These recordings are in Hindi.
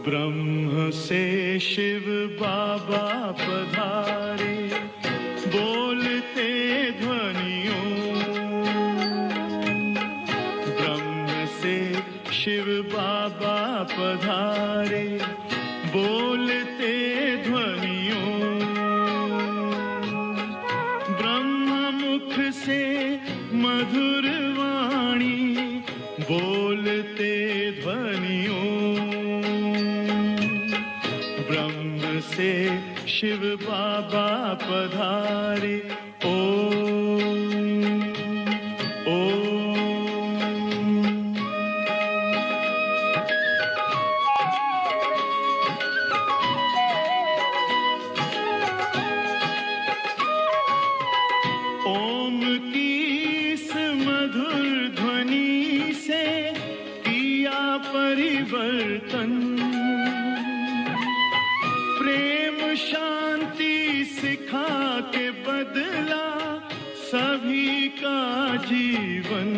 ब्रह्म से शिव बाबा पधारे, बोलते ध्वनियों। ब्रह्म से शिव बाबा पधारे, बोलते ध्वनियों। ब्रह्म मुख से मधुर वाणी, बोलते ध्वनियों। ब्रह्म से शिव बाबा पधारे, ओम ओम। ओम की इस मधुर ध्वनि से किया परिवर्तन। प्रेम शांति सिखा के बदला सभी का जीवन।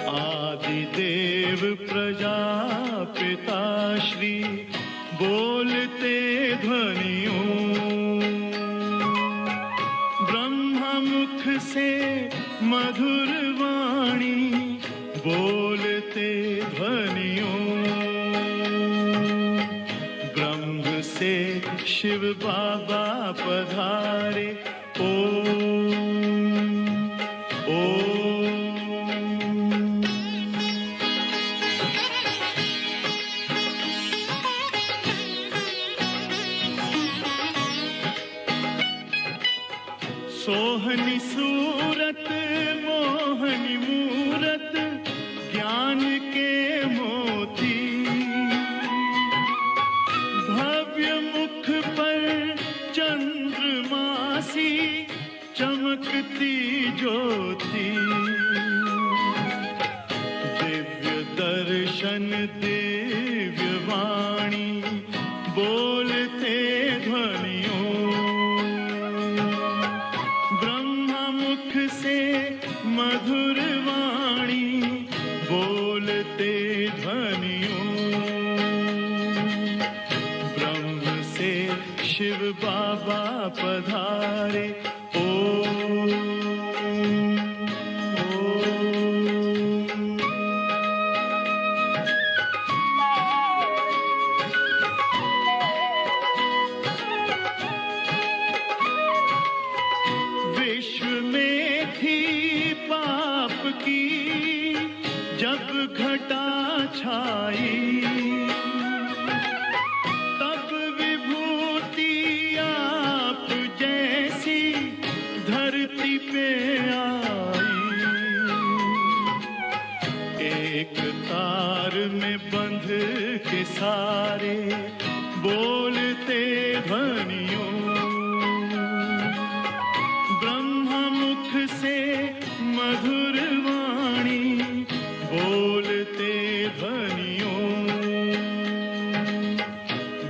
आदि देव प्रजापिता श्री, बोलते ध्वनियों। ब्रह्म मुख से मधुर वाणी, बोलते ध्वनियों। ब्रह्म से शिव बाबा पधारे, ओम ओम। सोहनी सूरत मोहनी मूरत, ज्ञान के मोती। भव्य मुख पर चंद्रमासी, चमकती ज्योति। दिव्य दर्शन दिव्य वाणी, बोलते ध्वनियों। मुख से मधुर वाणी, बोलते ध्वनियों। ब्रह्म से शिव बाबा पधारे, ओम ओम। विश्व में थी पाप की जब घटा छाई, तब विभूति आप जैसी धरती पे आई। एक तार में बंध के सारे, बोलते ध्वनियों। मुख से मधुर वाणी, बोलते ध्वनियों।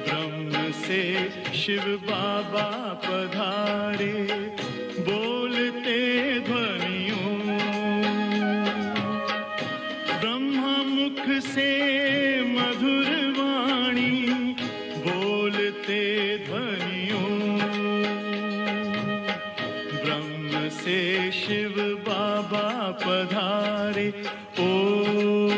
ब्रह्म से शिव बाबा पधारे, बोलते ध्वनियों। ब्रह्म मुख से मधुर वाणी, बोलते ध्वनियों। ब्रह्म से शिव बाबा पधारे, ओम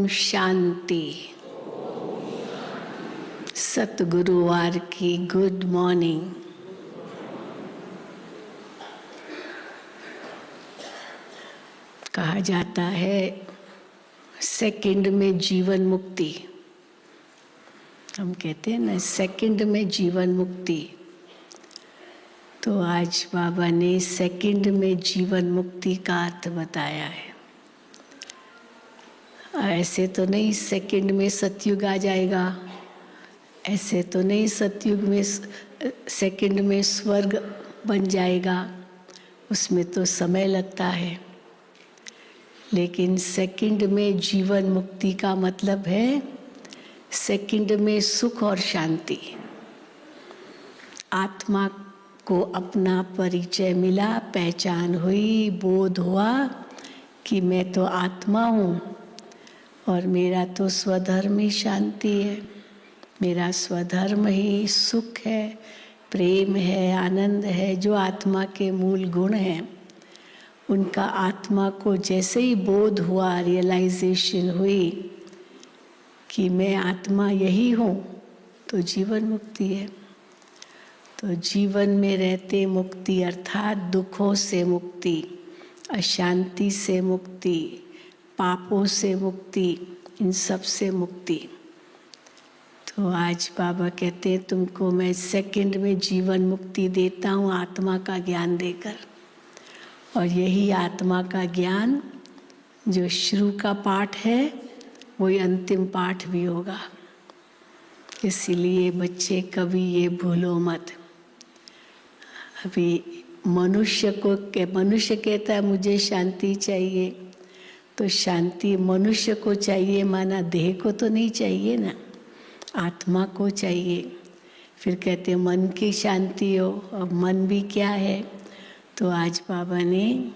शांति। सतगुरुवार की गुड मॉर्निंग। कहा जाता है सेकंड में जीवन मुक्ति। हम कहते हैं ना सेकंड में जीवन मुक्ति। तो आज बाबा ने सेकंड में जीवन मुक्ति का अर्थ बताया है। ऐसे तो नहीं सेकंड में सतयुग आ जाएगा, ऐसे तो नहीं सतयुग में सेकंड में स्वर्ग बन जाएगा, उसमें तो समय लगता है। लेकिन सेकंड में जीवन मुक्ति का मतलब है सेकंड में सुख और शांति। आत्मा को अपना परिचय मिला, पहचान हुई, बोध हुआ कि मैं तो आत्मा हूँ और मेरा तो स्वधर्म ही शांति है, मेरा स्वधर्म ही सुख है, प्रेम है, आनंद है। जो आत्मा के मूल गुण हैं उनका आत्मा को जैसे ही बोध हुआ, रियलाइजेशन हुई कि मैं आत्मा यही हूँ, तो जीवन मुक्ति है। तो जीवन में रहते मुक्ति अर्थात दुखों से मुक्ति, अशांति से मुक्ति, पापों से मुक्ति, इन सब से मुक्ति। तो आज बाबा कहते हैं तुमको मैं सेकंड में जीवन मुक्ति देता हूँ आत्मा का ज्ञान देकर। और यही आत्मा का ज्ञान जो शुरू का पाठ है वही अंतिम पाठ भी होगा। इसीलिए बच्चे कभी ये भूलो मत। अभी मनुष्य कहता है मुझे शांति चाहिए, तो शांति मनुष्य को चाहिए, माना देह को तो नहीं चाहिए ना, आत्मा को चाहिए। फिर कहते हैं मन की शांति हो, अब मन भी क्या है। तो आज बाबा ने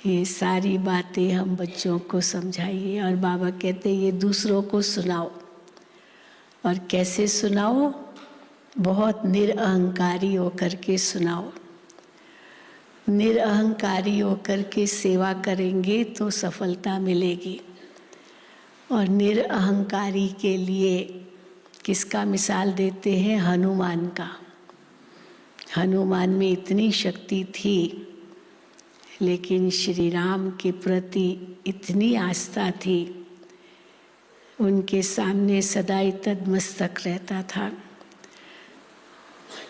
ये सारी बातें हम बच्चों को समझाइए। और बाबा कहते हैं ये दूसरों को सुनाओ। और कैसे सुनाओ? बहुत निरअहंकारी होकर के सुनाओ। निरअहंकारी होकर के सेवा करेंगे तो सफलता मिलेगी। और निरअहंकारी के लिए किसका मिसाल देते हैं? हनुमान का। हनुमान में इतनी शक्ति थी, लेकिन श्री राम के प्रति इतनी आस्था थी, उनके सामने सदा ही तदमस्तक रहता था।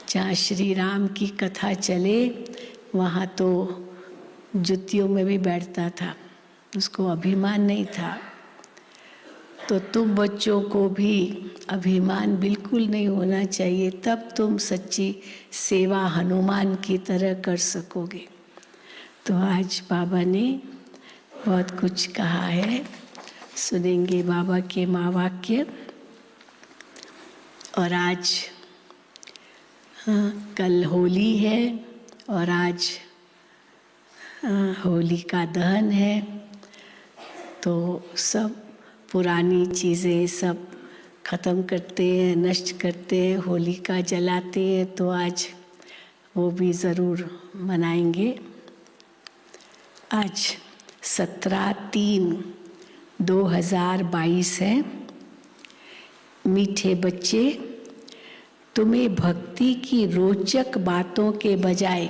जहाँ श्री राम की कथा चले वहाँ तो जुतियों में भी बैठता था, उसको अभिमान नहीं था। तो तुम बच्चों को भी अभिमान बिल्कुल नहीं होना चाहिए, तब तुम सच्ची सेवा हनुमान की तरह कर सकोगे। तो आज बाबा ने बहुत कुछ कहा है, सुनेंगे बाबा के महावाक्य। और आज कल होली है और आज होली का दहन है। तो सब पुरानी चीज़ें सब ख़त्म करते हैं, नष्ट करते हैं, होलिका जलाते हैं। तो आज वो भी ज़रूर मनाएंगे। आज 17/3/2022 है। मीठे बच्चे, तुम्हें भक्ति की रोचक बातों के बजाय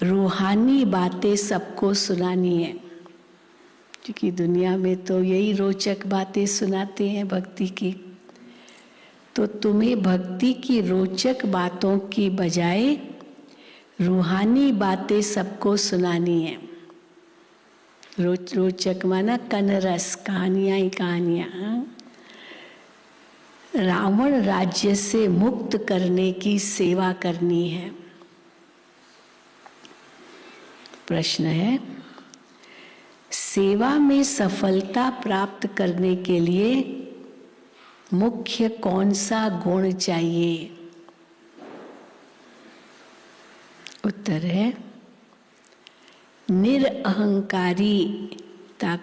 रूहानी बातें सबको सुनानी है, क्योंकि दुनिया में तो यही रोचक बातें सुनाते हैं भक्ति की। तो तुम्हें भक्ति की रोचक बातों की बजाय रूहानी बातें सबको सुनानी है। रोचक माना कनरस, कहानियाँ ही कहानियाँ। रावण राज्य से मुक्त करने की सेवा करनी है। प्रश्न है, सेवा में सफलता प्राप्त करने के लिए मुख्य कौन सा गुण चाहिए? उत्तर है निरअहंकारिता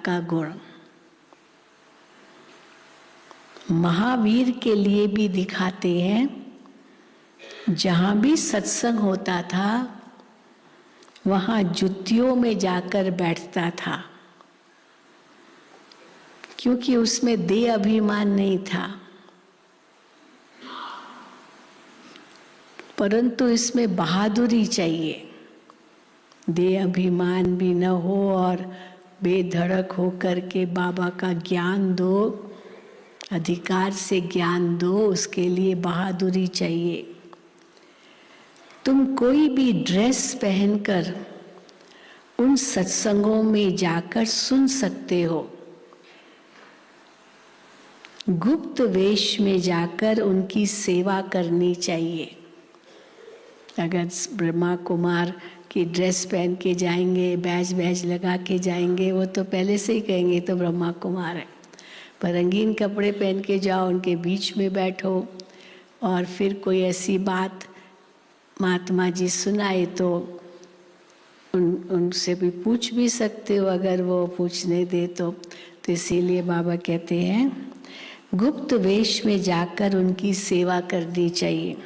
का गुण। महावीर के लिए भी दिखाते हैं, जहाँ भी सत्संग होता था वहाँ जुतियों में जाकर बैठता था। क्योंकि उसमें देह अभिमान नहीं था, परंतु इसमें बहादुरी चाहिए। देह अभिमान भी न हो और बेधड़क हो करके बाबा का ज्ञान दो, अधिकार से ज्ञान दो, उसके लिए बहादुरी चाहिए। तुम कोई भी ड्रेस पहनकर उन सत्संगों में जाकर सुन सकते हो, गुप्त वेश में जाकर उनकी सेवा करनी चाहिए। अगर ब्रह्मा कुमार की ड्रेस पहन के जाएंगे, बैज लगा के जाएंगे, वो तो पहले से ही कहेंगे तो ब्रह्मा कुमार है। पर रंगीन कपड़े पहन के जाओ, उनके बीच में बैठो और फिर कोई ऐसी बात महात्मा जी सुनाए तो उनसे भी पूछ भी सकते हो, अगर वो पूछने दे तो इसीलिए बाबा कहते हैं गुप्त वेश में जाकर उनकी सेवा करनी चाहिए।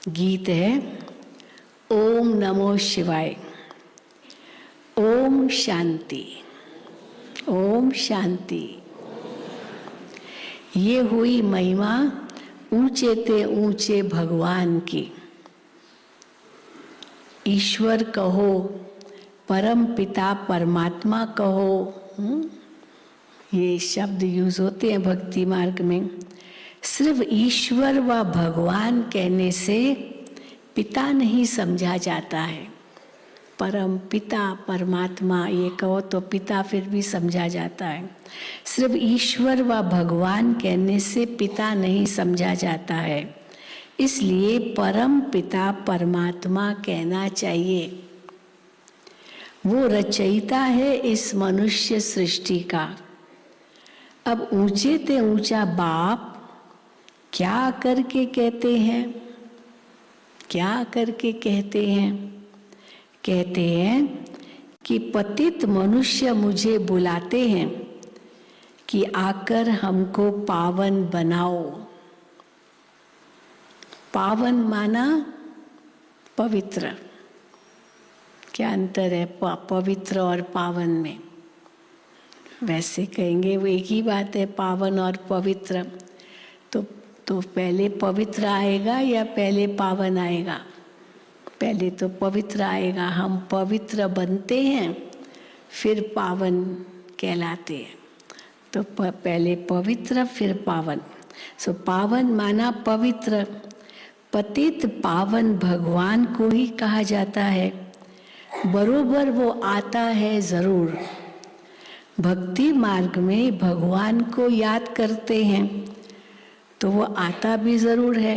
गीत है ओम नमो शिवाय। ओम शांति, ओम शांति। ये हुई महिमा ऊंचे ते ऊंचे भगवान की। ईश्वर कहो, परम पिता परमात्मा कहो, ये शब्द यूज होते हैं भक्ति मार्ग में। सिर्फ ईश्वर व भगवान कहने से पिता नहीं समझा जाता है। परम पिता परमात्मा ये कहो तो पिता फिर भी समझा जाता है। सिर्फ ईश्वर व भगवान कहने से पिता नहीं समझा जाता है, इसलिए परम पिता परमात्मा कहना चाहिए। वो रचयिता है इस मनुष्य सृष्टि का। अब ऊंचे ते ऊंचा बाप क्या करके कहते हैं, क्या करके कहते हैं? कहते हैं कि पतित मनुष्य मुझे बुलाते हैं कि आकर हमको पावन बनाओ। पावन माना पवित्र। क्या अंतर है पवित्र और पावन में? वैसे कहेंगे वो एक ही बात है, पावन और पवित्र। तो पहले पवित्र आएगा या पहले पावन आएगा? पहले तो पवित्र आएगा। हम पवित्र बनते हैं फिर पावन कहलाते हैं। तो पहले पवित्र फिर पावन। सो पावन माना पवित्र। पतित पावन भगवान को ही कहा जाता है। बरोबर वो आता है जरूर। भक्ति मार्ग में भगवान को याद करते हैं तो वो आता भी जरूर है।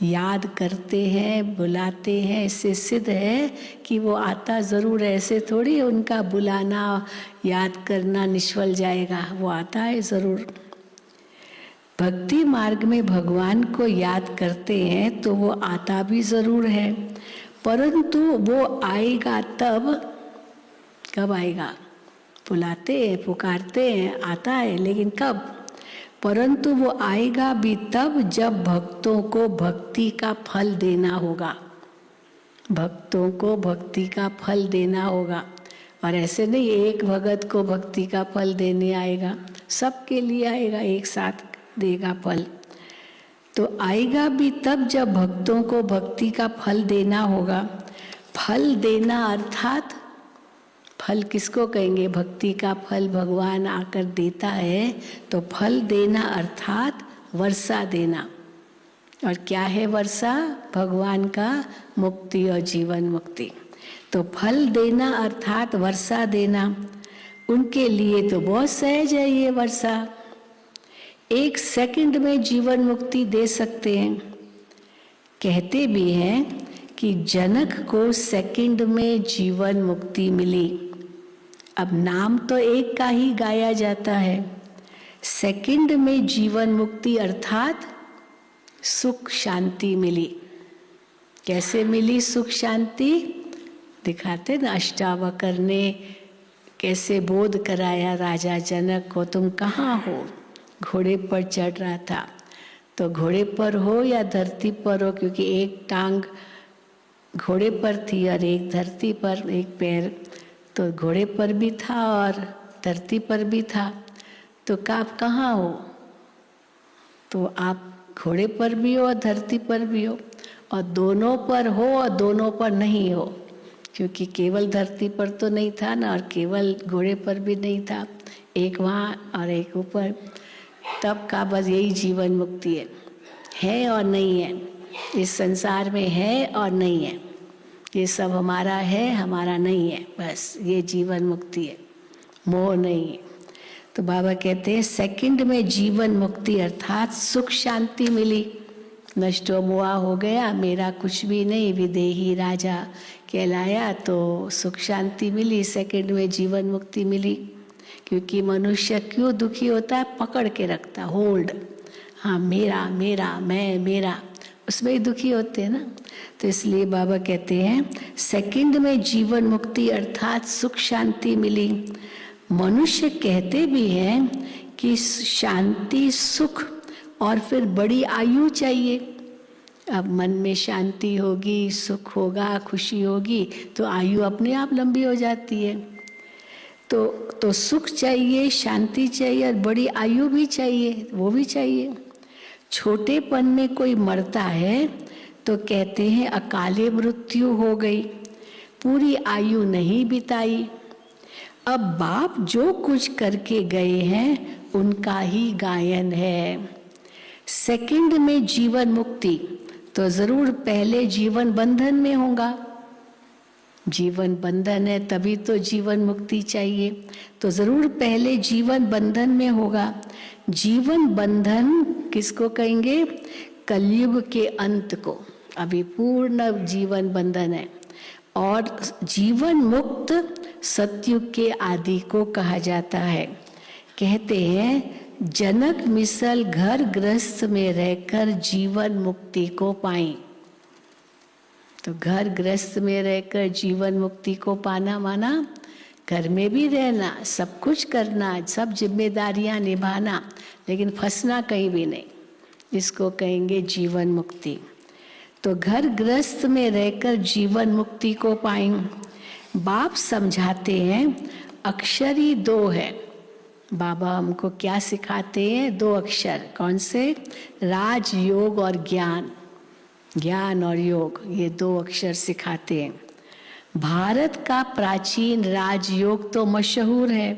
याद करते हैं, बुलाते हैं, इससे सिद्ध है कि वो आता जरूर है। ऐसे थोड़ी उनका बुलाना याद करना निष्फल जाएगा, वो आता है जरूर। भक्ति मार्ग में भगवान को याद करते हैं तो वो आता भी जरूर है, परंतु वो आएगा तब। कब आएगा? बुलाते हैं, पुकारते हैं, आता है, लेकिन कब? परंतु वो आएगा भी तब जब भक्तों को भक्ति का फल देना होगा। भक्तों को भक्ति का फल देना होगा। और ऐसे नहीं एक भगत को भक्ति का फल देने आएगा, सबके लिए आएगा, एक साथ देगा फल। तो आएगा भी तब जब भक्तों को भक्ति का फल देना होगा। फल देना अर्थात फल किसको कहेंगे? भक्ति का फल भगवान आकर देता है तो फल देना अर्थात वर्षा देना। और क्या है वर्षा? भगवान का मुक्ति और जीवन मुक्ति। तो फल देना अर्थात वर्षा देना। उनके लिए तो बहुत सहज है ये वर्षा। 1 सेकंड में जीवन मुक्ति दे सकते हैं। कहते भी हैं कि जनक को सेकंड में जीवन मुक्ति मिली। अब नाम तो एक का ही गाया जाता है। सेकंड में जीवन मुक्ति अर्थात सुख शांति मिली। कैसे मिली सुख शांति? दिखाते ना अष्टावक्र ने कैसे बोध कराया राजा जनक को। तुम कहाँ हो? घोड़े पर चढ़ रहा था। तो घोड़े पर हो या धरती पर हो, क्योंकि एक टांग घोड़े पर थी और एक धरती पर, एक पैर तो घोड़े पर भी था और धरती पर भी था, तो आप कहाँ हो? तो आप घोड़े पर भी हो और धरती पर भी हो, और दोनों पर हो और दोनों पर नहीं हो, क्योंकि केवल धरती पर तो नहीं था ना, और केवल घोड़े पर भी नहीं था, एक वहाँ और एक ऊपर। तब का बस यही जीवन मुक्ति है और नहीं है। इस संसार में है और नहीं है, ये सब हमारा है, हमारा नहीं है, बस ये जीवन मुक्ति है, मोह नहीं है। तो बाबा कहते हैं सेकंड में जीवन मुक्ति अर्थात सुख शांति मिली। नष्टो मोहा हो गया, मेरा कुछ भी नहीं, विदेही राजा कहलाया, तो सुख शांति मिली, सेकंड में जीवन मुक्ति मिली। क्योंकि मनुष्य क्यों दुखी होता है? पकड़ के रखता, होल्ड, हाँ मेरा मेरा, मैं मेरा, उसमें ही दुखी होते हैं ना। तो इसलिए बाबा कहते हैं सेकंड में जीवन मुक्ति अर्थात सुख शांति मिली। मनुष्य कहते भी हैं कि शांति, सुख और फिर बड़ी आयु चाहिए। अब मन में शांति होगी, सुख होगा, खुशी होगी, तो आयु अपने आप लंबी हो जाती है। तो सुख चाहिए, शांति चाहिए और बड़ी आयु भी चाहिए, वो भी चाहिए। छोटेपन में कोई मरता है तो कहते हैं अकाले मृत्यु हो गई, पूरी आयु नहीं बिताई। अब बाप जो कुछ करके गए हैं उनका ही गायन है। सेकंड में जीवन मुक्ति तो जरूर पहले जीवन बंधन में होगा। जीवन बंधन है तभी तो जीवन मुक्ति चाहिए, तो जरूर पहले जीवन बंधन में होगा। जीवन बंधन किसको कहेंगे? कलयुग के अंत को, अभी पूर्ण जीवन बंधन है। और जीवन मुक्त सतयुग के आदि को कहा जाता है। कहते हैं जनक मिसल घर गृहस्थ में रहकर जीवन मुक्ति को पाई। तो घर गृहस्थ में रहकर जीवन मुक्ति को पाना माना घर में भी रहना, सब कुछ करना, सब जिम्मेदारियां निभाना, लेकिन फंसना कहीं भी नहीं, इसको कहेंगे जीवन मुक्ति। तो घर गृहस्थ में रहकर जीवन मुक्ति को पाएं। बाप समझाते हैं अक्षर ही दो है। बाबा हमको क्या सिखाते हैं? दो अक्षर। कौन से? राज योग और ज्ञान, ज्ञान और योग, ये दो अक्षर सिखाते हैं। भारत का प्राचीन राजयोग तो मशहूर है।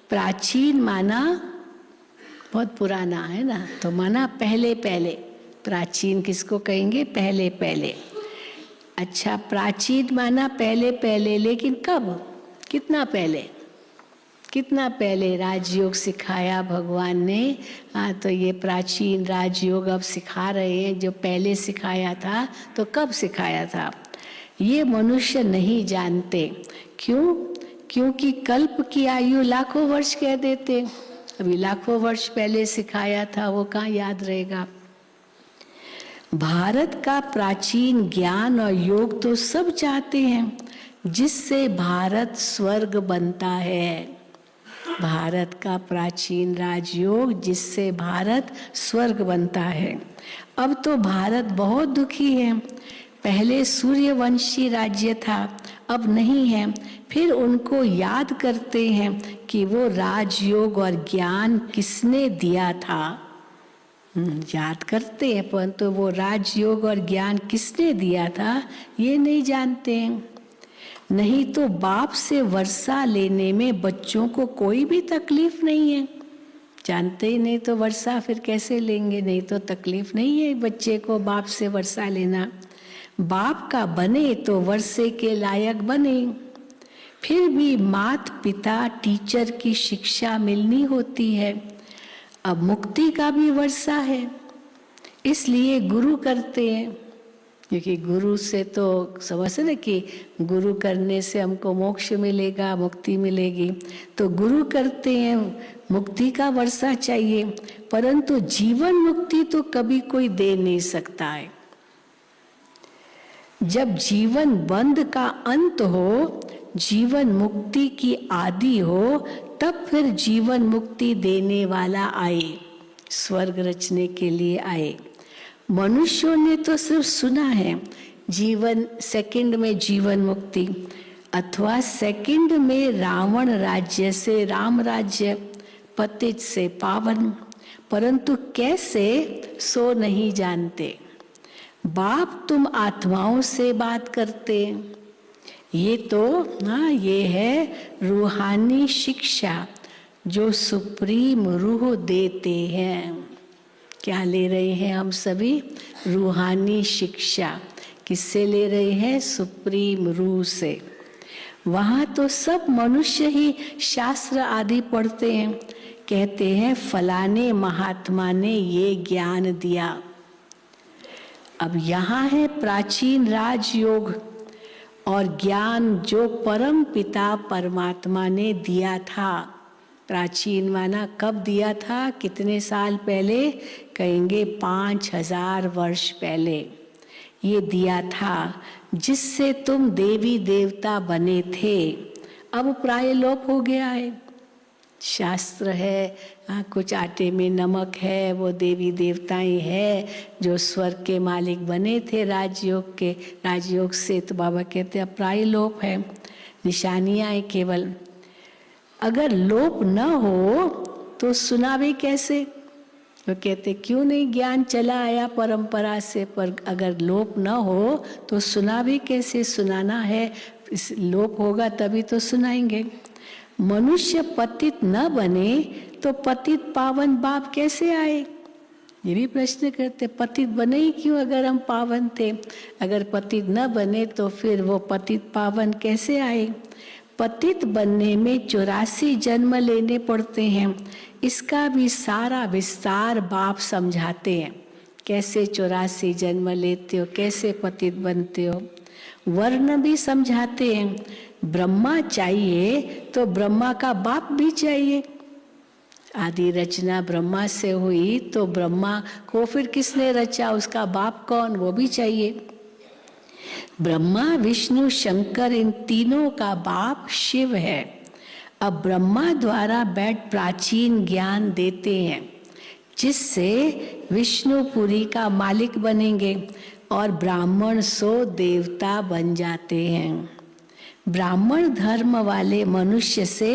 प्राचीन माना बहुत पुराना है ना, तो माना पहले पहले। प्राचीन किसको कहेंगे? पहले पहले। अच्छा, प्राचीन माना पहले पहले, लेकिन कब? कितना पहले? कितना पहले राजयोग सिखाया भगवान ने? हाँ, तो ये प्राचीन राजयोग अब सिखा रहे हैं। जो पहले सिखाया था तो कब सिखाया था ये मनुष्य नहीं जानते। क्यों? क्योंकि कल्प की आयु लाखों वर्ष कह देते। अभी लाखों वर्ष पहले सिखाया था, वो कहाँ याद रहेगा। भारत का प्राचीन ज्ञान और योग तो सब चाहते हैं, जिससे भारत स्वर्ग बनता है। भारत का प्राचीन राजयोग जिससे भारत स्वर्ग बनता है। अब तो भारत बहुत दुखी है। पहले सूर्यवंशी राज्य था, अब नहीं है। फिर उनको याद करते हैं कि वो राजयोग और ज्ञान किसने दिया था। याद करते हैं, परंतु वो राजयोग और ज्ञान किसने दिया था ये नहीं जानते हैं। नहीं तो बाप से वर्षा लेने में बच्चों को कोई भी तकलीफ नहीं है। जानते ही नहीं तो वर्षा फिर कैसे लेंगे? नहीं तो तकलीफ नहीं है बच्चे को बाप से वर्षा लेना। बाप का बने तो वर्षे के लायक बने। फिर भी मात पिता टीचर की शिक्षा मिलनी होती है। अब मुक्ति का भी वर्षा है, इसलिए गुरु करते हैं। क्योंकि गुरु से तो समझते ना कि गुरु करने से हमको मोक्ष मिलेगा, मुक्ति मिलेगी, तो गुरु करते हैं। मुक्ति का वर्षा चाहिए, परंतु जीवन मुक्ति तो कभी कोई दे नहीं सकता है। जब जीवन बंध का अंत हो, जीवन मुक्ति की आदि हो, तब फिर जीवन मुक्ति देने वाला आए, स्वर्ग रचने के लिए आए। मनुष्यों ने तो सिर्फ सुना है जीवन, सेकंड में जीवन मुक्ति। अथवा सेकंड में रावण राज्य से राम राज्य, पतित से पावन, परंतु कैसे सो नहीं जानते। बाप तुम आत्माओं से बात करते, ये तो ये है रूहानी शिक्षा जो सुप्रीम रूह देते हैं। क्या ले रहे हैं हम सभी? रूहानी शिक्षा। किससे ले रहे हैं? सुप्रीम रूह से। वहाँ तो सब मनुष्य ही शास्त्र आदि पढ़ते हैं, कहते हैं फलाने महात्मा ने ये ज्ञान दिया। अब यहाँ है प्राचीन राजयोग और ज्ञान जो परम पिता परमात्मा ने दिया था। प्राचीन माना कब दिया था? कितने साल पहले? कहेंगे 5000 वर्ष पहले ये दिया था, जिससे तुम देवी देवता बने थे। अब प्राय लोप हो गया है। शास्त्र है, कुछ आटे में नमक है, वो देवी देवताएं है जो स्वर्ग के मालिक बने थे राजयोग के। राजयोग से तो बाबा कहते हैं प्राय लोप है, निशानियां हैं केवल। अगर लोप न हो तो सुनावे कैसे? वो कहते क्यों नहीं, ज्ञान चला आया परंपरा से, पर अगर लोप न हो तो सुनावे कैसे? सुनाना है, इस लोप होगा तभी तो सुनाएंगे। मनुष्य पतित न बने तो पतित पावन बाप कैसे आए? ये भी प्रश्न करते, पतित बने ही क्यों अगर हम पावन थे? अगर पतित न बने तो फिर वो पतित पावन कैसे आए? पतित बनने में 84 जन्म लेने पड़ते हैं। इसका भी सारा विस्तार बाप समझाते हैं, कैसे 84 जन्म लेते हो, कैसे पतित बनते हो। वर्ण भी समझाते हैं। ब्रह्मा चाहिए तो ब्रह्मा का बाप भी चाहिए। आदि रचना ब्रह्मा से हुई तो ब्रह्मा को फिर किसने रचा? उसका बाप कौन? वो भी चाहिए। ब्रह्मा विष्णु शंकर इन तीनों का बाप शिव है। अब ब्रह्मा द्वारा बैठ प्राचीन ज्ञान देते हैं, जिससे विष्णुपुरी का मालिक बनेंगे और ब्राह्मण सो देवता बन जाते हैं। ब्राह्मण धर्म वाले मनुष्य से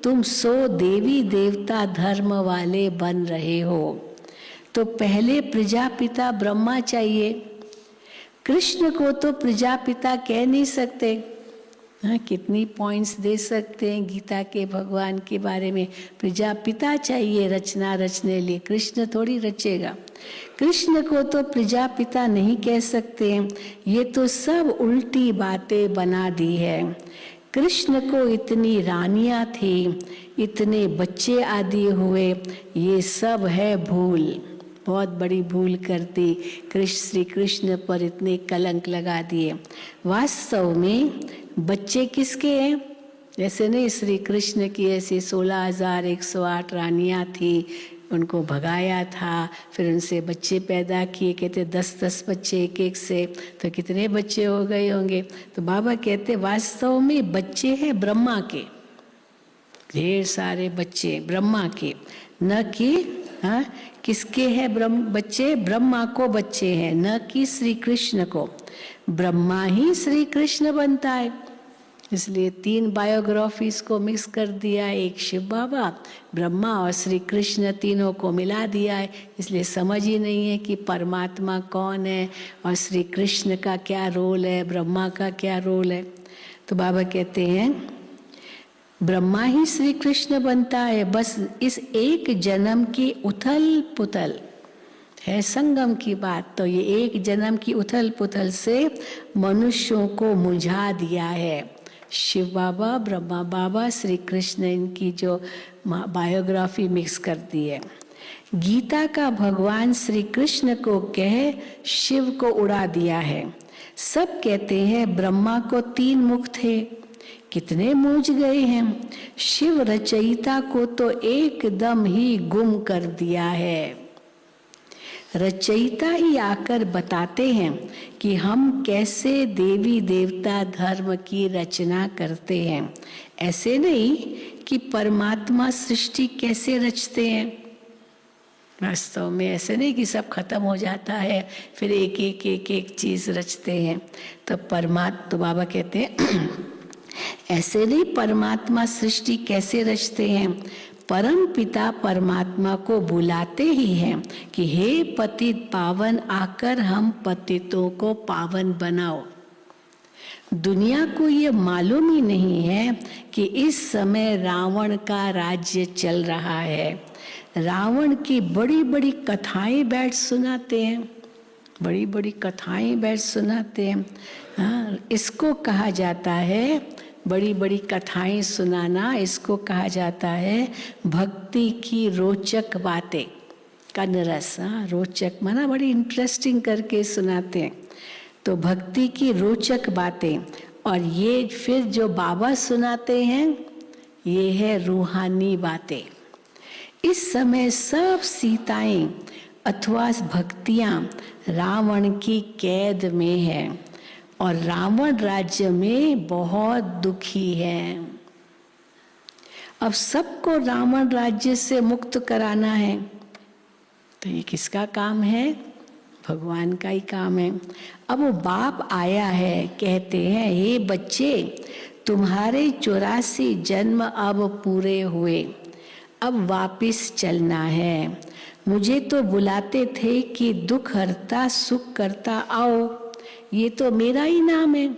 तुम सो देवी देवता धर्म वाले बन रहे हो। तो पहले प्रजापिता ब्रह्मा चाहिए। कृष्ण को तो प्रजापिता कह नहीं सकते। कितनी पॉइंट्स दे सकते हैं गीता के भगवान के बारे में। प्रजापिता चाहिए रचना रचने लिए, कृष्ण थोड़ी रचेगा। कृष्ण को तो प्रजापिता नहीं कह सकते। ये तो सब उल्टी बातें बना दी है। कृष्ण को इतनी रानियां थी, इतने बच्चे आदि हुए, ये सब है भूल, बहुत बड़ी भूल कर दी। श्री कृष्ण पर इतने कलंक लगा दिए। वास्तव में बच्चे किसके हैं? ऐसे नहीं श्री कृष्ण की ऐसी 16,108 रानियां थी, उनको भगाया था, फिर उनसे बच्चे पैदा किए। कहते 10-10 बच्चे एक एक से, तो कितने बच्चे हो गए होंगे। तो बाबा कहते वास्तव में बच्चे हैं ब्रह्मा के, ढेर सारे बच्चे ब्रह्मा के, न कि किसके हैं बच्चे? ब्रह्मा को बच्चे हैं, न कि श्री कृष्ण को। ब्रह्मा ही श्री कृष्ण बनता है। इसलिए 3 बायोग्राफीज को मिक्स कर दिया है, एक शिव बाबा, ब्रह्मा और श्री कृष्ण, तीनों को मिला दिया है। इसलिए समझ ही नहीं है कि परमात्मा कौन है और श्री कृष्ण का क्या रोल है, ब्रह्मा का क्या रोल है। तो बाबा कहते हैं ब्रह्मा ही श्री कृष्ण बनता है। बस इस एक जन्म की उथल पुथल है, संगम की बात। तो ये एक जन्म की उथल पुथल से मनुष्यों को मुझा दिया है। शिव बाबा, ब्रह्मा बाबा, श्री कृष्ण, इनकी जो बायोग्राफी मिक्स कर दी है। गीता का भगवान श्री कृष्ण को कह शिव को उड़ा दिया है। सब कहते हैं ब्रह्मा को 3 मुख थे, कितने मूझ गए हैं। शिव रचयिता को तो एकदम ही गुम कर दिया है। रचयिता ही आकर बताते हैं कि हम कैसे देवी देवता धर्म की रचना करते हैं। ऐसे नहीं कि परमात्मा सृष्टि कैसे रचते हैं। वास्तव में ऐसे नहीं कि सब खत्म हो जाता है फिर एक एक चीज रचते हैं। तो परमात्मा, तो बाबा कहते हैं ऐसे नहीं परमात्मा सृष्टि कैसे रचते हैं, परम पिता परमात्मा को बुलाते ही हैं कि हे पतित पावन, आकर हम पतितों को पावन बनाओ। दुनिया को ये मालूम ही नहीं है कि इस समय रावण का राज्य चल रहा है। रावण की बड़ी बड़ी कथाएं बैठ सुनाते हैं, बड़ी बड़ी कथाएं बैठ सुनाते हैं। हाँ, इसको कहा जाता है, बड़ी बड़ी कथाएं सुनाना, इसको कहा जाता है भक्ति की रोचक बातें, कनरस। हाँ, रोचक माना बड़ी इंटरेस्टिंग करके सुनाते हैं, तो भक्ति की रोचक बातें। और ये फिर जो बाबा सुनाते हैं ये है रूहानी बातें। इस समय सब सीताएं अथवा भक्तियां रावण की कैद में है और रावण राज्य में बहुत दुखी है। अब सबको रावण राज्य से मुक्त कराना है, तो ये किसका काम है? भगवान का ही काम है। अब वो बाप आया है, कहते हैं हे बच्चे, तुम्हारे 84 जन्म अब पूरे हुए, अब वापिस चलना है। मुझे तो बुलाते थे कि दुख हरता सुख करता आओ, ये तो मेरा ही नाम है,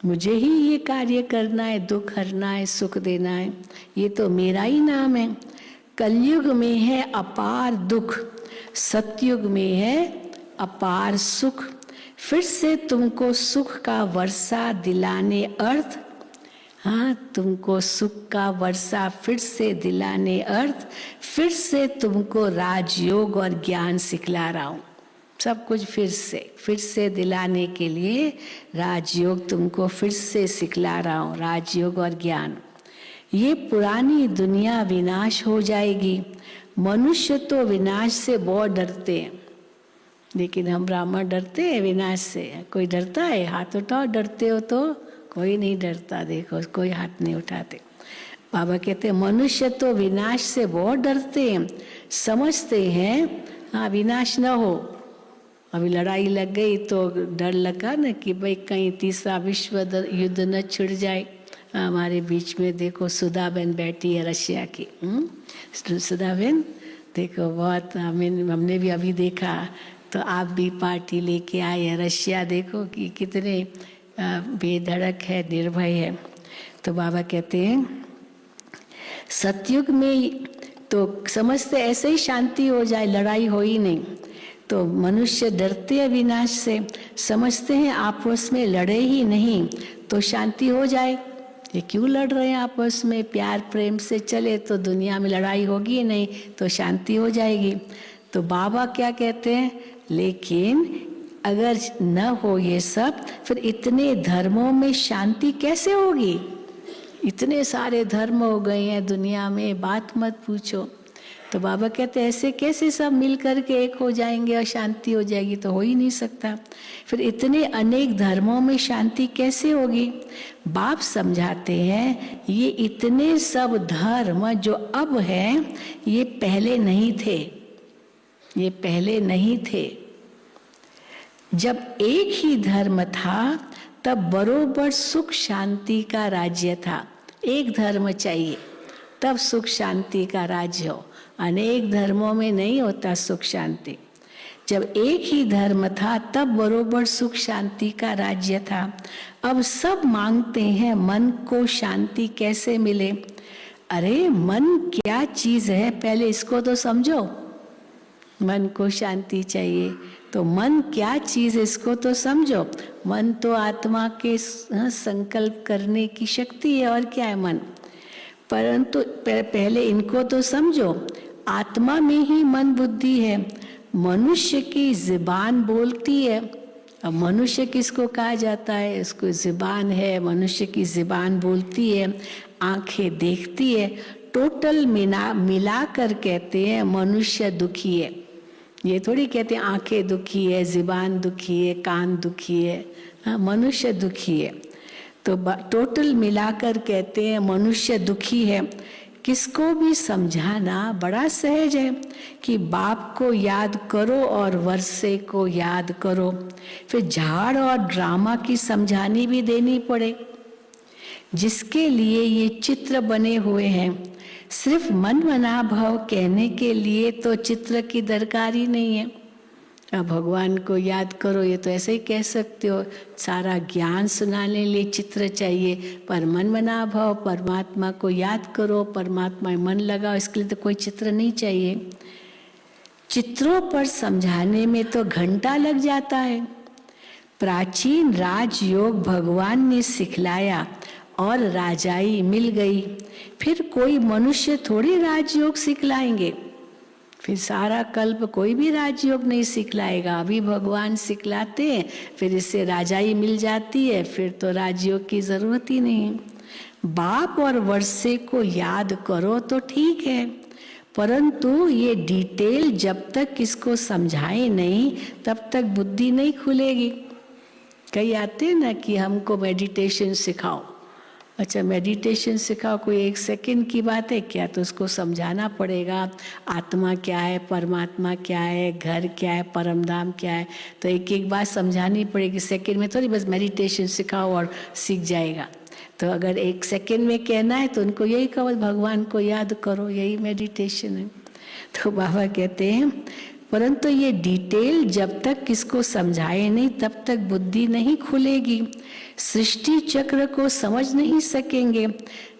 मुझे ही ये कार्य करना है, दुख हरना है, सुख देना है, ये तो मेरा ही नाम है। कलयुग में है अपार दुख, सतयुग में है अपार सुख। फिर से तुमको सुख का वर्षा दिलाने अर्थ, हाँ, तुमको सुख का वर्षा फिर से दिलाने अर्थ, फिर से तुमको राजयोग और ज्ञान सिखला रहा हूं। सब कुछ फिर से दिलाने के लिए राजयोग तुमको फिर से सिखला रहा हूं, राजयोग और ज्ञान। ये पुरानी दुनिया विनाश हो जाएगी। मनुष्य तो विनाश से बहुत डरते हैं, लेकिन हम ब्राह्मण डरते हैं विनाश से? कोई डरता है? हाथ उठाओ, डरते हो तो? कोई नहीं डरता, देखो कोई हाथ नहीं उठाते। बाबा कहते हैं मनुष्य तो विनाश से बहुत डरते हैं, समझते हैं हाँ विनाश न हो। अभी लड़ाई लग गई तो डर लगा ना कि भाई कहीं तीसरा विश्व युद्ध न छिड़ जाए हमारे बीच में। देखो सुधा बहन बैठी है रशिया की, सुधा बहन देखो, बहुत हमने भी अभी देखा, तो आप भी पार्टी लेके आए हैं। रशिया देखो कि कितने बेधड़क है, निर्भय है। तो बाबा कहते हैं सतयुग में तो समझते ऐसे ही शांति हो जाए, लड़ाई हो ही नहीं। तो मनुष्य डरते हैं विनाश से, समझते हैं आपस में लड़े ही नहीं तो शांति हो जाए। ये क्यों लड़ रहे हैं आपस में? प्यार प्रेम से चले तो दुनिया में लड़ाई होगी नहीं, तो शांति हो जाएगी। तो बाबा क्या कहते हैं, लेकिन अगर न हो ये सब, फिर इतने धर्मों में शांति कैसे होगी? इतने सारे धर्म हो गए हैं दुनिया में, बात मत पूछो। तो बाबा कहते हैं ऐसे कैसे सब मिल करके एक हो जाएंगे और शांति हो जाएगी? तो हो ही नहीं सकता। फिर इतने अनेक धर्मों में शांति कैसे होगी? बाप समझाते हैं ये इतने सब धर्म जो अब हैं ये पहले नहीं थे, ये पहले नहीं थे। जब एक ही धर्म था तब बरोबर सुख शांति का राज्य था। एक धर्म चाहिए तब सुख शांति का राज्य हो, अनेक धर्मों में नहीं होता सुख शांति। जब एक ही धर्म था तब बरोबर सुख शांति का राज्य था। अब सब मांगते हैं मन को शांति कैसे मिले। अरे मन क्या चीज है, पहले इसको तो समझो। मन को शांति चाहिए तो मन क्या चीज, इसको तो समझो। मन तो आत्मा के संकल्प करने की शक्ति है, और क्या है मन। परंतु पहले इनको तो समझो। आत्मा में ही मन बुद्धि है। मनुष्य की जुबान बोलती है। अब मनुष्य किसको कहा जाता है? इसको जुबान है, मनुष्य की जुबान बोलती है, आंखें देखती है। टोटल मिला कर कहते हैं मनुष्य दुखी है। ये थोड़ी कहते हैं आंखें दुखी है, जुबान दुखी है, कान दुखी है। हाँ, मनुष्य दुखी है। तो टोटल मिलाकर कहते हैं मनुष्य दुखी है। किसको भी समझाना बड़ा सहज है कि बाप को याद करो और वर्षे को याद करो। फिर झाड़ और ड्रामा की समझानी भी देनी पड़े। जिसके लिए ये चित्र बने हुए हैं। सिर्फ मन मना भाव कहने के लिए तो चित्र की दरकार ही नहीं है। अब भगवान को याद करो, ये तो ऐसे ही कह सकते हो। सारा ज्ञान सुनाने लिए चित्र चाहिए, पर मन मना भाव परमात्मा को याद करो, परमात्मा में मन लगाओ, इसके लिए तो कोई चित्र नहीं चाहिए। चित्रों पर समझाने में तो घंटा लग जाता है। प्राचीन राजयोग भगवान ने सिखलाया और राजाई मिल गई। फिर कोई मनुष्य थोड़ी राजयोग सिखलाएंगे, फिर सारा कल्प कोई भी राजयोग नहीं सिखलाएगा। अभी भगवान सिखलाते हैं, फिर इससे राजाई मिल जाती है, फिर तो राजयोग की जरूरत ही नहीं। बाप और वर्षे को याद करो तो ठीक है, परंतु ये डिटेल जब तक इसको समझाए नहीं तब तक बुद्धि नहीं खुलेगी। कई आते हैं ना कि हमको मेडिटेशन सिखाओ। अच्छा, मेडिटेशन सिखाओ, कोई 1 सेकंड की बात है क्या? तो उसको समझाना पड़ेगा। आत्मा क्या है, परमात्मा क्या है, घर क्या है, परमधाम क्या है, तो एक एक बात समझानी पड़ेगी। सेकंड में थोड़ी बस मेडिटेशन सिखाओ और सीख जाएगा। तो अगर 1 सेकंड में कहना है तो उनको यही कहो, भगवान को याद करो, यही मेडिटेशन है। तो बाबा कहते हैं परंतु ये डिटेल जब तक किसको समझाए नहीं तब तक बुद्धि नहीं खुलेगी, सृष्टि चक्र को समझ नहीं सकेंगे।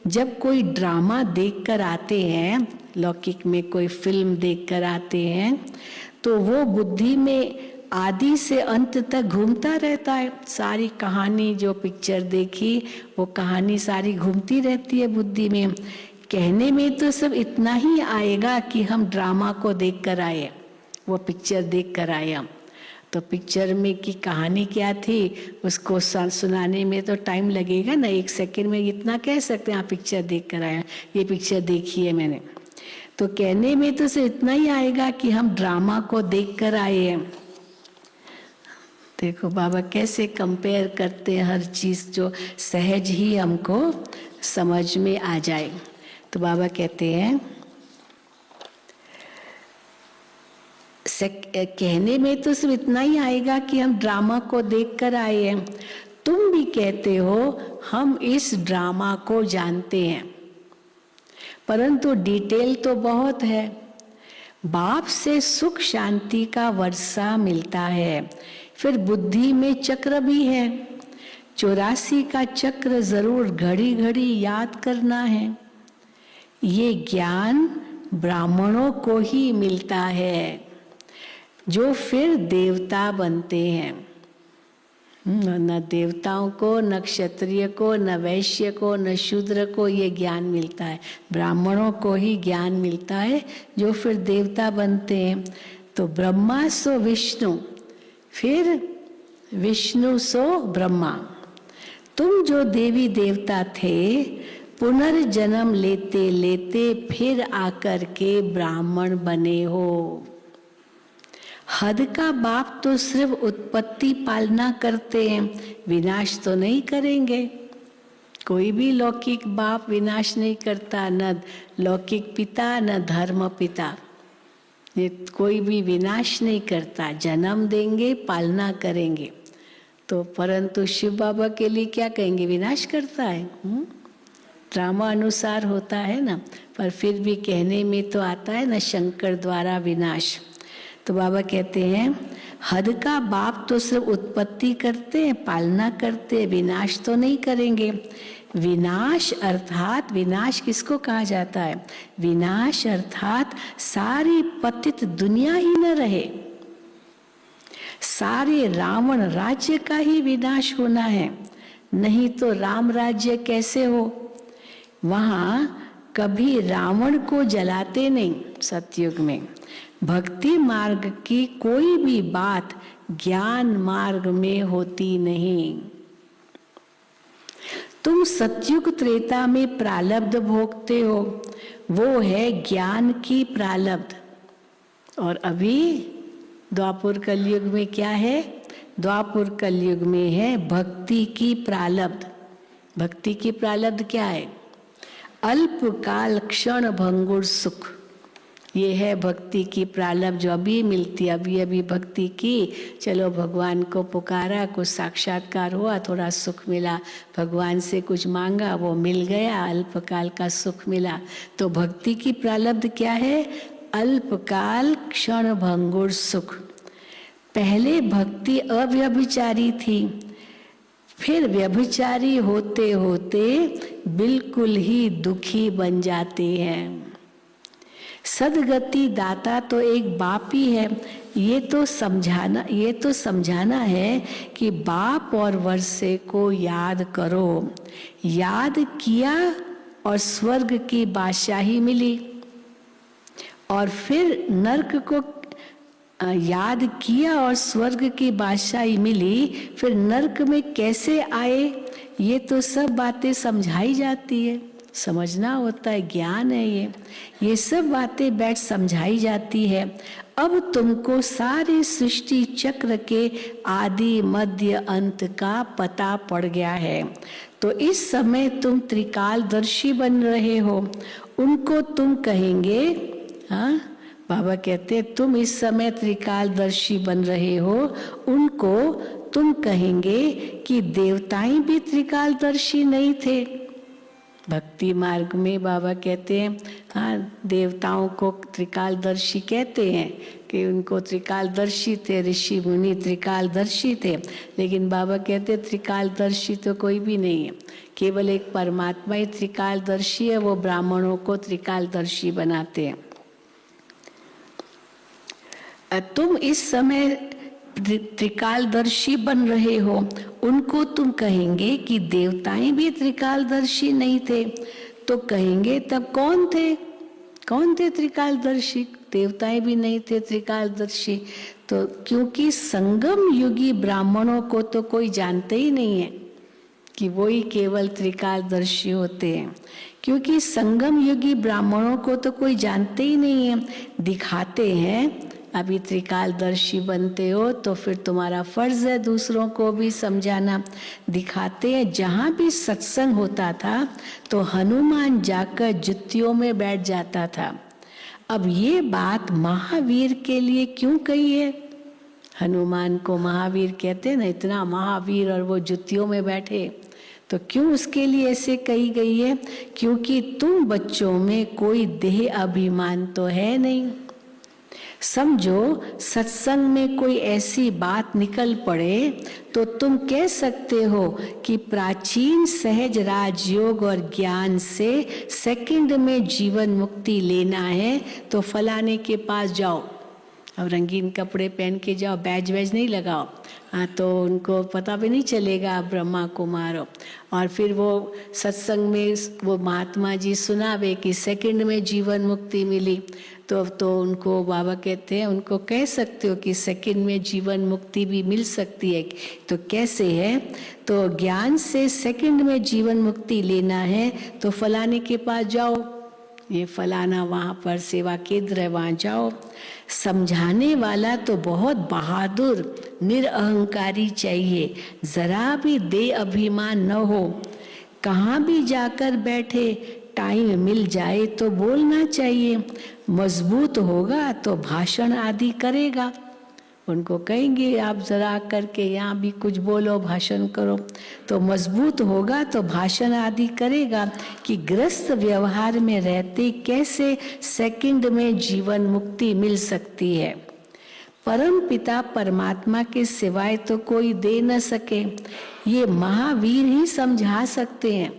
जब कोई ड्रामा देखकर आते हैं, लौकिक में कोई फिल्म देखकर आते हैं, तो वो बुद्धि में आदि से अंत तक घूमता रहता है। सारी कहानी जो पिक्चर देखी वो कहानी सारी घूमती रहती है बुद्धि में। कहने में तो सब इतना ही आएगा कि हम ड्रामा को देख कर आए, वो पिक्चर देख कर आए हम। तो पिक्चर में की कहानी क्या थी उसको सुनाने में तो टाइम लगेगा ना। 1 सेकंड में इतना कह सकते हैं, हाँ पिक्चर देख कर आए, ये पिक्चर देखी है मैंने। तो कहने में तो सिर्फ इतना ही आएगा कि हम ड्रामा को देख कर आए हैं। देखो बाबा कैसे कंपेयर करते हैं हर चीज, जो सहज ही हमको समझ में आ जाए। तो बाबा कहते हैं कहने में तो सिर्फ इतना ही आएगा कि हम ड्रामा को देख कर आए हैं। तुम भी कहते हो हम इस ड्रामा को जानते हैं, परंतु डिटेल तो बहुत है। बाप से सुख शांति का वर्षा मिलता है, फिर बुद्धि में चक्र भी है। 84 का चक्र जरूर घड़ी घड़ी याद करना है। ये ज्ञान ब्राह्मणों को ही मिलता है, जो फिर देवता बनते हैं। न देवताओं को, न क्षत्रिय को, न वैश्य को, न शूद्र को ये ज्ञान मिलता है, ब्राह्मणों को ही ज्ञान मिलता है, जो फिर देवता बनते हैं। तो ब्रह्मा सो विष्णु, फिर विष्णु सो ब्रह्मा। तुम जो देवी देवता थे, पुनर्जन्म लेते लेते फिर आकर के ब्राह्मण बने हो। हद का बाप तो सिर्फ उत्पत्ति पालना करते हैं, विनाश तो नहीं करेंगे। कोई भी लौकिक बाप विनाश नहीं करता, न लौकिक पिता न धर्म पिता, ये कोई भी विनाश नहीं करता। जन्म देंगे, पालना करेंगे। तो परंतु शिव बाबा के लिए क्या कहेंगे, विनाश करता है। ड्रामा अनुसार होता है ना, पर फिर भी कहने में तो आता है ना शंकर द्वारा विनाश। तो बाबा कहते हैं हद का बाप तो सिर्फ उत्पत्ति करते हैं, पालना करते हैं, विनाश तो नहीं करेंगे। विनाश अर्थात, विनाश किसको कहा जाता है, विनाश अर्थात सारी पतित दुनिया ही न रहे, सारे रावण राज्य का ही विनाश होना है, नहीं तो राम राज्य कैसे हो। वहां कभी रावण को जलाते नहीं सतयुग में। भक्ति मार्ग की कोई भी बात ज्ञान मार्ग में होती नहीं। तुम सतयुग त्रेता में प्रालब्ध भोगते हो, वो है ज्ञान की प्रालब्ध। और अभी द्वापुर कलयुग में क्या है, द्वापुर कलयुग में है भक्ति की प्रालब्ध। भक्ति की प्रालब्ध क्या है, अल्पकाल क्षण भंगुर सुख। ये है भक्ति की प्रारब्ध जो अभी मिलती, अभी अभी भक्ति की, चलो भगवान को पुकारा, कुछ साक्षात्कार हुआ, थोड़ा सुख मिला, भगवान से कुछ मांगा, वो मिल गया, अल्पकाल का सुख मिला। तो भक्ति की प्रारब्ध क्या है? अल्पकाल क्षण भंगुर सुख। पहले भक्ति अव्यभिचारी थी, फिर व्यभिचारी होते होते बिल्कुल ही दुखी बन जाते हैं। सदगति दाता तो एक बाप ही है। ये तो समझाना है कि बाप और वर्षे को याद करो। याद किया और स्वर्ग की बादशाही मिली, और फिर नर्क को याद किया और स्वर्ग की बादशाही मिली, फिर नर्क में कैसे आए, ये तो सब बातें समझाई जाती है। समझना होता है, ज्ञान है ये सब बातें बैठ समझाई जाती है। अब तुमको सारे सृष्टि चक्र के आदि मध्य अंत का पता पड़ गया है। तो इस समय तुम त्रिकालदर्शी बन रहे हो। उनको तुम कहेंगे, हाँ बाबा कहते तुम इस समय त्रिकालदर्शी बन रहे हो, उनको तुम कहेंगे कि देवताएं भी त्रिकालदर्शी नहीं थे। भक्ति मार्ग में बाबा कहते हैं, हाँ देवताओं को त्रिकालदर्शी कहते हैं कि उनको त्रिकालदर्शी थे, ऋषि मुनि त्रिकालदर्शी थे। लेकिन बाबा कहते त्रिकालदर्शी तो कोई भी नहीं है, केवल एक परमात्मा ही त्रिकालदर्शी है। वो ब्राह्मणों को त्रिकालदर्शी बनाते हैं। तुम इस समय त्रिकालदर्शी बन रहे हो, उनको तुम कहेंगे कि देवताएं भी त्रिकालदर्शी नहीं थे। तो कहेंगे तब कौन थे त्रिकालदर्शी? देवताएं भी नहीं थे त्रिकालदर्शी। तो क्योंकि संगम युगी ब्राह्मणों को तो कोई जानते ही नहीं है कि वो ही केवल त्रिकालदर्शी होते हैं। क्योंकि संगम युगी ब्राह्मणों को तो कोई जानते ही नहीं है, दिखाते हैं। अभी त्रिकालदर्शी बनते हो तो फिर तुम्हारा फर्ज है दूसरों को भी समझाना। दिखाते हैं। जहाँ भी सत्संग होता था तो हनुमान जाकर जुत्तियों में बैठ जाता था। अब ये बात महावीर के लिए क्यों कही है? हनुमान को महावीर कहते हैं ना, इतना महावीर, और वो जुत्तियों में बैठे, तो क्यों उसके लिए ऐसे कही गई है? क्योंकि तुम बच्चों में कोई देह अभिमान तो है नहीं। समझो सत्संग में कोई ऐसी बात निकल पड़े तो तुम कह सकते हो कि प्राचीन सहज राजयोग और ज्ञान से सेकंड में जीवन मुक्ति लेना है तो फलाने के पास जाओ। अब रंगीन कपड़े पहन के जाओ, बैज वैज नहीं लगाओ, हाँ तो उनको पता भी नहीं चलेगा ब्रह्मा कुमार हो। और फिर वो सत्संग में वो महात्मा जी सुनावे कि सेकंड में जीवन मुक्ति मिली, तो उनको बाबा कहते हैं, उनको कह सकते हो कि सेकंड में जीवन मुक्ति भी मिल सकती है। तो कैसे है? तो ज्ञान से सेकंड में जीवन मुक्ति लेना है तो फलाने के पास जाओ, ये फलाना वहाँ पर सेवा केंद्र है, वहाँ जाओ। समझाने वाला तो बहुत बहादुर निरअहंकारी चाहिए, जरा भी दे अभिमान न हो। कहाँ भी जाकर बैठे, टाइम मिल जाए तो बोलना चाहिए। मजबूत होगा तो भाषण आदि करेगा। उनको कहेंगे आप जरा करके यहाँ भी कुछ बोलो, भाषण करो, तो मजबूत होगा तो भाषण आदि करेगा कि ग्रस्त व्यवहार में रहते कैसे सेकंड में जीवन मुक्ति मिल सकती है। परम पिता परमात्मा के सिवाय तो कोई दे न सके, ये महावीर ही समझा सकते हैं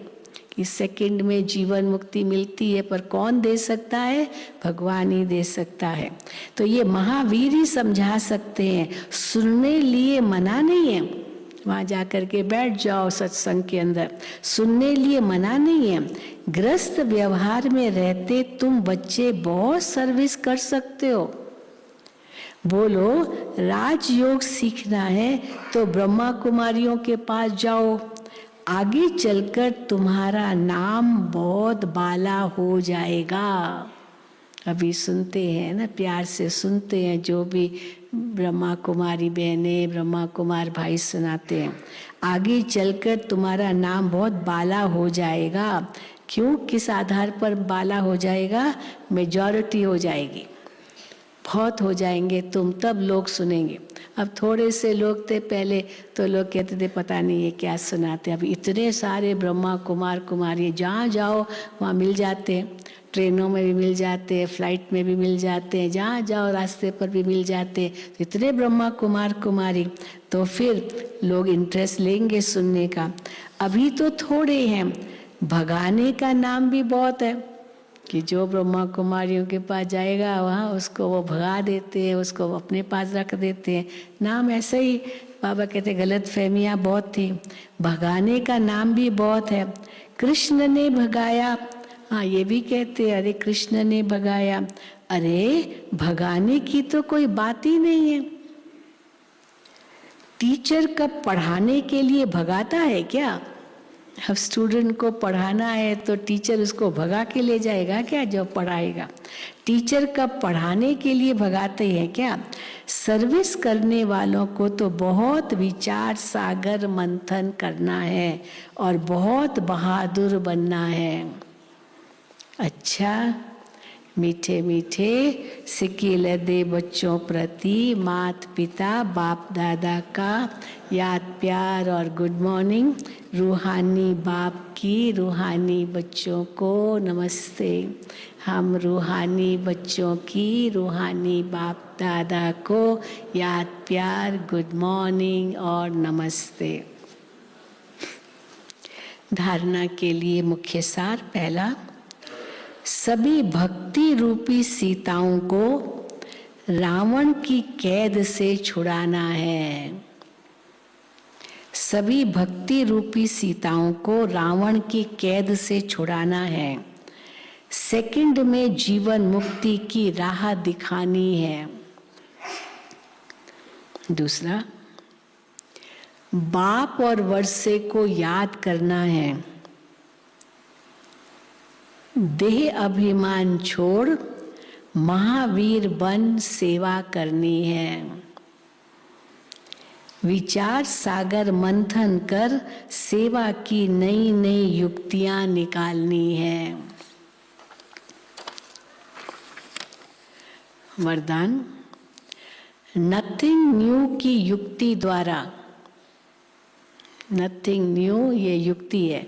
कि सेकंड में जीवन मुक्ति मिलती है। पर कौन दे सकता है? भगवान ही दे सकता है। तो ये महावीर ही समझा सकते हैं, सुनने लिए मना नहीं है। वहाँ जाकर के बैठ जाओ सत्संग के अंदर, सुनने लिए मना नहीं है। ग्रस्त व्यवहार में रहते तुम बच्चे बहुत सर्विस कर सकते हो। बोलो राजयोग सीखना है तो ब्रह्मा कुमारियों के पास जाओ, आगे चलकर तुम्हारा नाम बहुत बाला हो जाएगा। अभी सुनते हैं ना, प्यार से सुनते हैं, जो भी ब्रह्मा कुमारी बहनें, ब्रह्मा कुमार भाई सुनाते हैं, आगे चलकर तुम्हारा नाम बहुत बाला हो जाएगा। क्यों, किस आधार पर बाला हो जाएगा? मेजॉरिटी हो जाएगी, बहुत हो जाएंगे तुम, तब लोग सुनेंगे। अब थोड़े से लोग थे पहले, तो लोग कहते थे पता नहीं ये क्या सुनाते। अब इतने सारे ब्रह्मा कुमार कुमारी, जहाँ जाओ वहाँ मिल जाते हैं, ट्रेनों में भी मिल जाते हैं, फ्लाइट में भी मिल जाते हैं, जहाँ जाओ रास्ते पर भी मिल जाते हैं, तो इतने ब्रह्मा कुमार कुमारी, तो फिर लोग इंटरेस्ट लेंगे सुनने का। अभी तो थोड़े हैं, भगाने का नाम भी बहुत है कि जो ब्रह्मा कुमारियों के पास जाएगा वहाँ उसको वो भगा देते हैं, उसको अपने पास रख देते हैं। नाम ऐसे ही, बाबा कहते गलत फहमियाँ बहुत थी। भगाने का नाम भी बहुत है। कृष्ण ने भगाया, हाँ ये भी कहते हैं, अरे कृष्ण ने भगाया। अरे भगाने की तो कोई बात ही नहीं है। टीचर कब पढ़ाने के लिए भगाता है क्या? अब स्टूडेंट को पढ़ाना है तो टीचर उसको भगा के ले जाएगा क्या जो पढ़ाएगा? टीचर कब पढ़ाने के लिए भगाते हैं क्या? सर्विस करने वालों को तो बहुत विचार सागर मंथन करना है और बहुत बहादुर बनना है। अच्छा, मीठे मीठे सिक्के दे बच्चों प्रति माता पिता बाप दादा का याद प्यार और गुड मॉर्निंग। रूहानी बाप की रूहानी बच्चों को नमस्ते। हम रूहानी बच्चों की रूहानी बाप दादा को याद प्यार गुड मॉर्निंग और नमस्ते। धारणा के लिए मुख्य सार पहला, सभी भक्ति रूपी सीताओं को रावण की कैद से छुड़ाना है। सभी भक्ति रूपी सीताओं को रावण की कैद से छुड़ाना है। सेकंड में जीवन मुक्ति की राह दिखानी है। दूसरा, बाप और वर्षे को याद करना है। देह अभिमान छोड़ महावीर बन सेवा करनी है। विचार सागर मंथन कर सेवा की नई नई युक्तियां निकालनी है। वरदान, नथिंग न्यू की युक्ति द्वारा, नथिंग न्यू ये युक्ति है,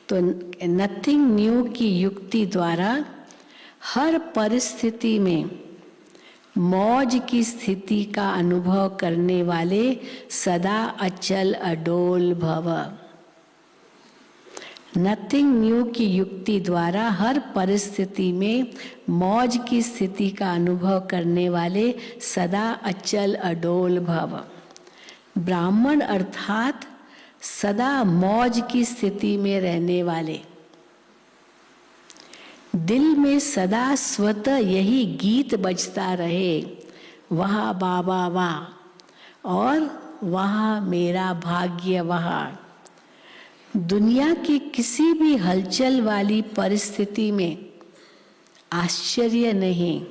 तो नथिंग न्यू की युक्ति द्वारा हर परिस्थिति में मौज की स्थिति का अनुभव करने वाले सदा अचल अडोल भव। नथिंग न्यू की युक्ति द्वारा हर परिस्थिति में मौज की स्थिति का अनुभव करने वाले सदा अचल अडोल भव। ब्राह्मण अर्थात सदा मौज की स्थिति में रहने वाले। दिल में सदा स्वतः यही गीत बजता रहे, वाह बाबा वाह और वाह मेरा भाग्य वाह। दुनिया की किसी भी हलचल वाली परिस्थिति में आश्चर्य नहीं,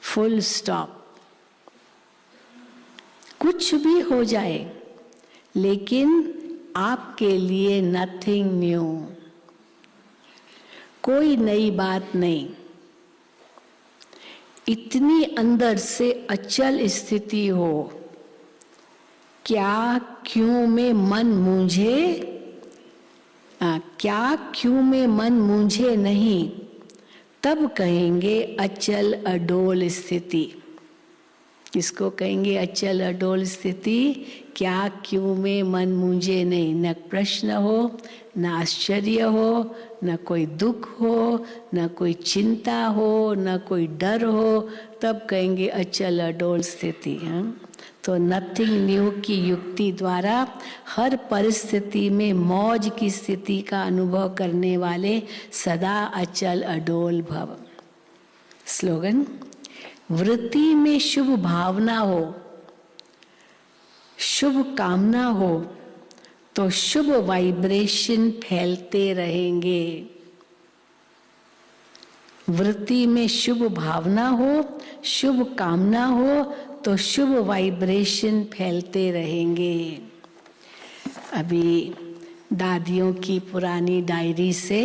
फुल स्टॉप। कुछ भी हो जाए लेकिन आपके लिए नथिंग न्यू, कोई नई बात नहीं। इतनी अंदर से अचल स्थिति हो, क्या क्यों में मन मूंझे, क्या क्यों में मन मूंझे नहीं, तब कहेंगे अचल अडोल स्थिति। किसको कहेंगे अचल अडोल स्थिति? क्या क्यों में मन मूंझे नहीं, न प्रश्न हो, न आश्चर्य हो, न कोई दुख हो, न कोई चिंता हो, न कोई डर हो, तब कहेंगे अचल अडोल स्थिति। तो नथिंग न्यू की युक्ति द्वारा हर परिस्थिति में मौज की स्थिति का अनुभव करने वाले सदा अचल अडोल भव। स्लोगन, वृत्ति में शुभ भावना हो, शुभ कामना हो तो शुभ वाइब्रेशन फैलते रहेंगे। वृत्ति में शुभ भावना हो, शुभ कामना हो तो शुभ वाइब्रेशन फैलते रहेंगे। अभी दादियों की पुरानी डायरी से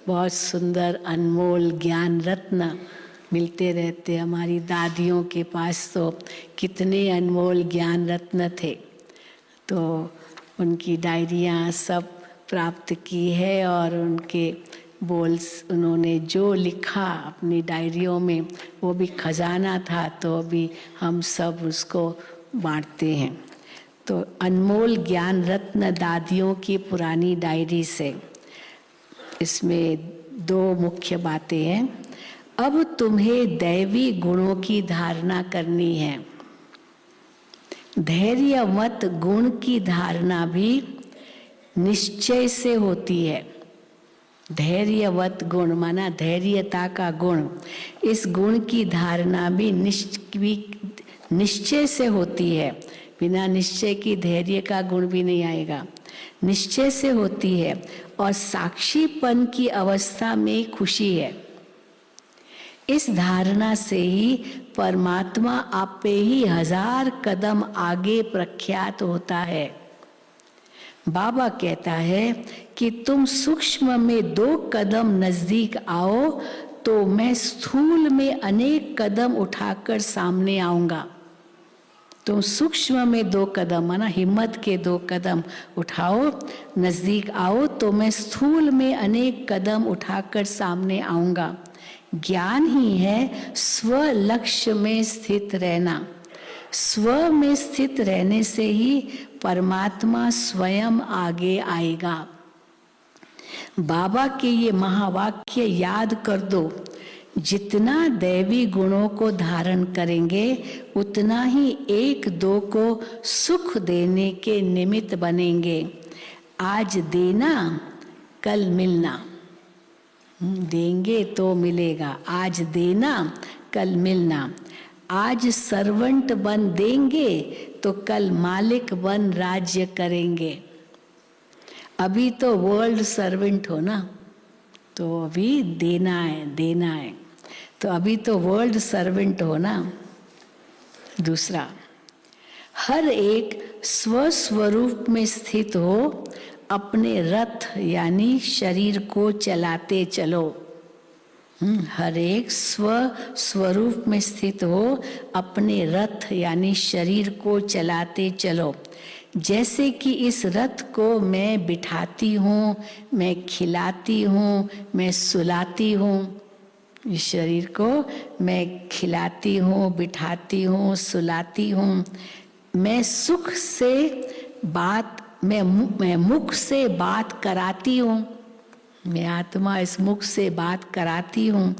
बहुत सुंदर अनमोल ज्ञान रत्न मिलते रहते। हमारी दादियों के पास तो कितने अनमोल ज्ञान रत्न थे, तो उनकी डायरियाँ सब प्राप्त की है और उनके उन्होंने जो लिखा अपनी डायरियों में वो भी खजाना था, तो अभी हम सब उसको बांटते हैं। तो अनमोल ज्ञान रत्न दादियों की पुरानी डायरी से, इसमें दो मुख्य बातें हैं। अब तुम्हें दैवी गुणों की धारणा करनी है। धैर्यवत गुण की धारणा भी निश्चय से होती है। धैर्यवत गुण माना धैर्यता का गुण, इस गुण की धारणा भी निश्चय से होती है। बिना निश्चय की धैर्य का गुण भी नहीं आएगा, निश्चय से होती है। और साक्षीपन की अवस्था में खुशी है। इस धारणा से ही परमात्मा आपे ही 1000 कदम आगे प्रख्यात होता है। बाबा कहता है कि तुम सूक्ष्म में 2 कदम नजदीक आओ तो मैं स्थूल में अनेक कदम उठाकर सामने आऊंगा। तुम सूक्ष्म में 2 कदम माना हिम्मत के 2 कदम उठाओ, नजदीक आओ तो मैं स्थूल में अनेक कदम उठाकर सामने आऊंगा। ज्ञान ही है स्व लक्ष्य में स्थित रहना। स्व में स्थित रहने से ही परमात्मा स्वयं आगे आएगा। बाबा के ये महावाक्य याद कर दो। जितना दैवी गुणों को धारण करेंगे उतना ही 1-2 को सुख देने के निमित्त बनेंगे। आज देना कल मिलना, देंगे तो मिलेगा। आज देना कल मिलना। आज सर्वेंट बन देंगे तो कल मालिक बन राज्य करेंगे। अभी तो वर्ल्ड सर्वेंट हो ना, तो अभी देना है, देना है। तो अभी तो वर्ल्ड सर्वेंट हो ना। दूसरा, हर एक स्वस्वरूप में स्थित हो, अपने रथ यानी शरीर को चलाते चलो। हर एक स्वरूप में स्थित हो, अपने रथ यानी शरीर को चलाते चलो। जैसे कि इस रथ को मैं बिठाती हूँ, मैं खिलाती हूँ, मैं सुलाती हूँ। इस शरीर को मैं खिलाती हूँ, बिठाती हूँ, सुलाती हूँ। मैं सुख से बात, मैं मुख से बात कराती हूँ। मैं आत्मा इस मुख से बात कराती हूँ।